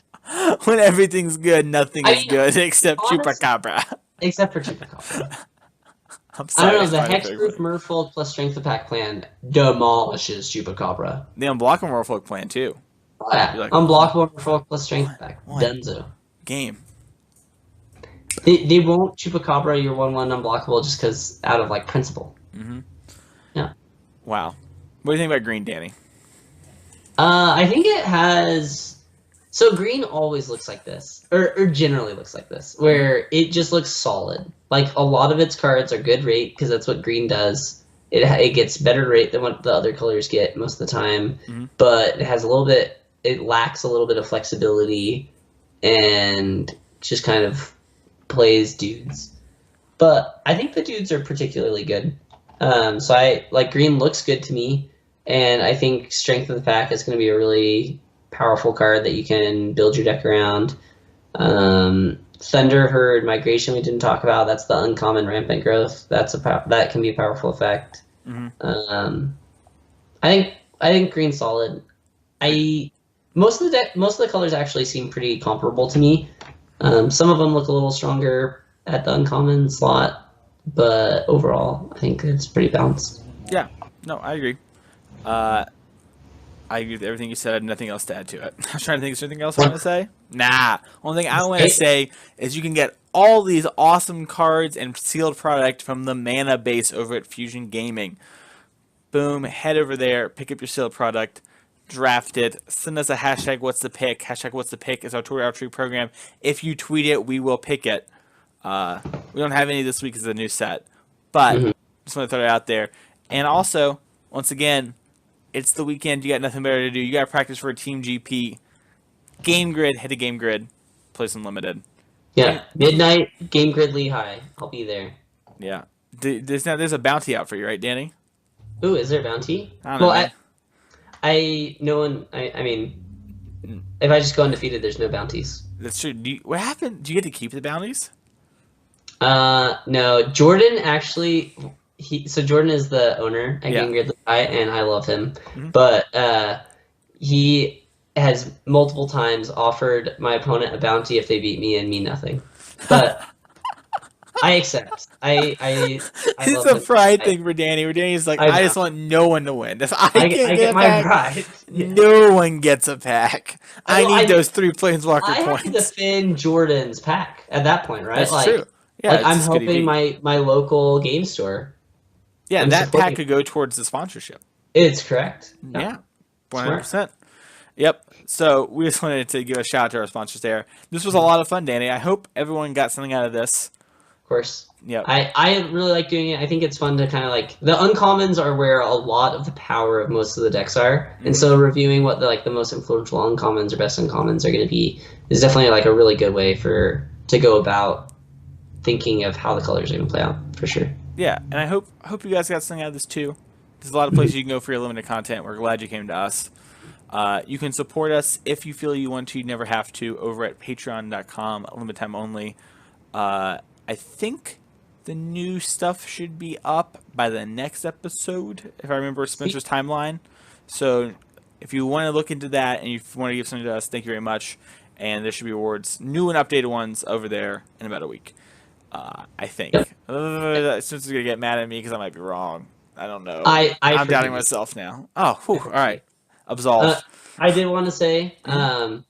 When everything's good, nothing is good except Chupacabra. Except for Chupacabra. I'm sorry. I don't know, the Hexproof Merfolk plus Strength of Pack plan demolishes Chupacabra. The Unblockable Merfolk plan too. Oh yeah, like, Unblockable Merfolk plus Strength of Pack. Dunzo. Game. They won't Chupacabra your 1/1 unblockable just because out of like principle. Yeah. Wow. What do you think about green, Danny? I think it has. So green always looks like this, or generally looks like this, where it just looks solid. Like a lot of its cards are good rate because that's what green does. It gets better rate than what the other colors get most of the time, but it has a little bit. It lacks a little bit of flexibility, and just kind of plays dudes. But I think the dudes are particularly good. So I like green looks good to me, and I think Strength of the Pack is going to be a really powerful card that you can build your deck around. Thunder Herd Migration we didn't talk about. That's the uncommon rampant growth. That can be a powerful effect. I think green's solid. Most of the colors actually seem pretty comparable to me. Some of them look a little stronger at the uncommon slot, but overall, I think it's pretty balanced. Yeah, no, I agree. I agree with everything you said. I had nothing else to add to it. I was trying to think of something else I want to say. Nah. Only thing I want to say is you can get all these awesome cards and sealed product from the Mana base over at Fusion Gaming. Boom. Head over there. Pick up your sealed product. Draft it. Send us a hashtag what's the pick. Hashtag what's the pick is our Twitter outreach program. If you tweet it, we will pick it. We don't have any this week as a new set. But just want to throw it out there. And also, once again, it's the weekend. You got nothing better to do. You got to practice for a Team GP. Game Grid. Hit a Game Grid. Play some Limited. Yeah. Midnight, Game Grid Lehigh. I'll be there. Yeah. There's a bounty out for you, right, Danny? Ooh, is there a bounty? I don't know. I mean, if I just go undefeated, there's no bounties. That's true. What happened? Do you get to keep the bounties? No. Jordan actually... So Jordan is the owner at Game Grid Lehigh, and I love him. But he has multiple times offered my opponent a bounty if they beat me and me nothing. But I accept. I It's love a him. pride thing for Danny. Where Danny's like, I I know. just want no one to win. If I can't I get get a my pack, pride. Yeah. no one gets a pack. I Well, need those 3 Planeswalker I have to points. defend Jordan's pack at that point, right? That's true. Yeah, Like it's I'm just good helping EV. my local game store. Yeah, I'm that pack supporting. could go towards the sponsorship. It's correct. Yeah, Smart. 100%. Yep. So we just wanted to give a shout out to our sponsors there. This was a lot of fun, Danny. I hope everyone got something out of this. Of course. Yep. I really like doing it. I think it's fun to kind of like the uncommons are where a lot of the power of most of the decks are, and so reviewing what the most influential uncommons or best uncommons are going to be is definitely like a really good way to go about thinking of how the colors are going to play out for sure. Yeah, and I hope you guys got something out of this too. There's a lot of places you can go for your limited content. We're glad you came to us. You can support us if you feel you want to. You never have to. Over at patreon.com, limited time only. I think the new stuff should be up by the next episode, if I remember Spencer's timeline. So if you want to look into that and you want to give something to us, thank you very much. And there should be awards, new and updated ones, over there in about a week. I think. Yep. Spencer's going to get mad at me because I might be wrong. I don't know. I'm doubting myself now. Oh, whew, all right. Absolved. I did want to say, anyone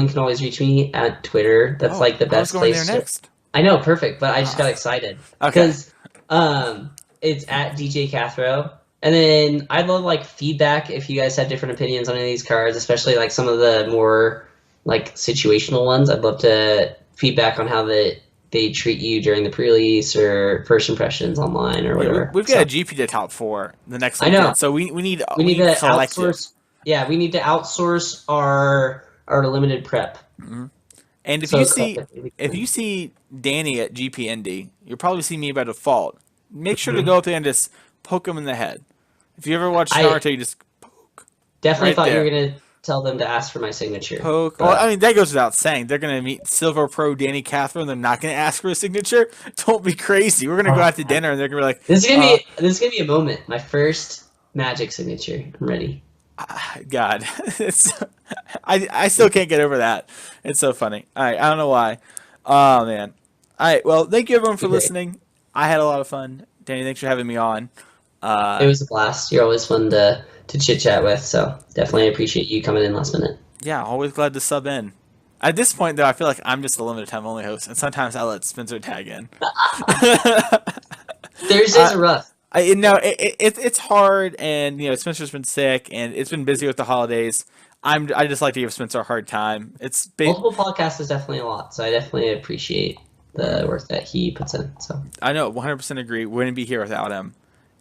can always reach me at Twitter. That's like the best I was going place. there next. I know, perfect. But I just got excited because it's at DJ Cathro, and then I'd love like feedback if you guys have different opinions on any of these cards, especially like some of the more like situational ones. I'd love to feedback on how they treat you during the pre-release or first impressions online or whatever. We've got a GP to top 4 the next weekend, I know. so we need to collective. outsource. Yeah, we need to outsource our limited prep. And if you see Danny at GP Indy, you'll probably see me by default. Make sure to go up there and just poke him in the head. If you ever watch Naruto, you just poke. Definitely thought there. you were gonna tell them to ask for my signature. Poke. Well, I mean, that goes without saying. They're gonna meet Silver Pro Danny Catherine. They're not gonna ask for a signature. Don't be crazy. We're gonna go out to dinner, and they're gonna be like, This is gonna be a moment. My first Magic signature. I'm ready. God, I still can't get over that. It's so funny. All right, I don't know why. Oh man. All right. Well, thank you everyone for listening. I had a lot of fun. Danny, thanks for having me on. It was a blast. You're always fun to chit chat with. So definitely appreciate you coming in last minute. Yeah, always glad to sub in. At this point, though, I feel like I'm just a limited time only host, and sometimes I let Spencer tag in. Thursdays are rough. It's hard, and Spencer's been sick, and it's been busy with the holidays. I just like to give Spencer a hard time. It's multiple podcasts is definitely a lot, so I definitely appreciate the work that he puts in. So I know, 100% agree. Wouldn't be here without him.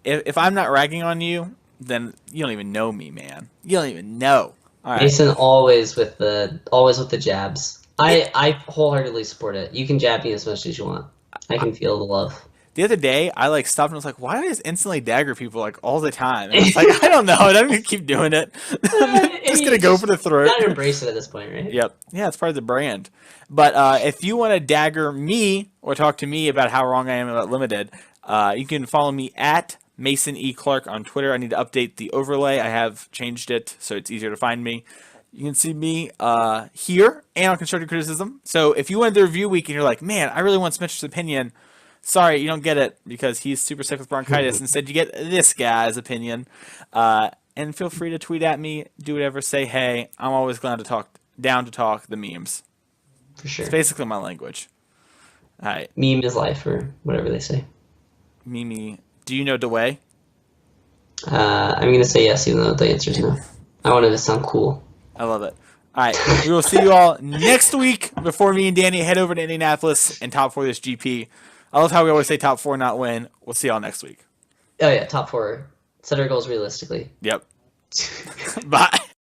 If I'm not ragging on you, then you don't even know me, man. You don't even know. All right. Mason always with the jabs. I wholeheartedly support it. You can jab me as much as you want. I can feel the love. The other day, I stopped and was like, "Why do I just instantly dagger people all the time?" And it's like, I don't know. I'm gonna keep doing it. I'm just gonna go for the throat. You gotta embrace it at this point, right? Yep. Yeah, it's part of the brand. But if you want to dagger me or talk to me about how wrong I am about limited, you can follow me at Mason E. Clark on Twitter. I need to update the overlay. I have changed it so it's easier to find me. You can see me here and on Constructive Criticism. So if you went to the review week and you're like, man, I really want Spencer's opinion, sorry, you don't get it because he's super sick with bronchitis. Instead, you get this guy's opinion. And feel free to tweet at me, do whatever, say hey. I'm always down to talk the memes. For sure. It's basically my language. All right. Meme is life, or whatever they say. Mimi, do you know DeWay? I'm gonna say yes, even though the answer is no. I wanted to sound cool. I love it. All right, we will see you all next week before me and Danny head over to Indianapolis and top 4 this GP. I love how we always say top 4, not win. We'll see y'all next week. Oh yeah, top 4. Set our goals realistically. Yep. Bye.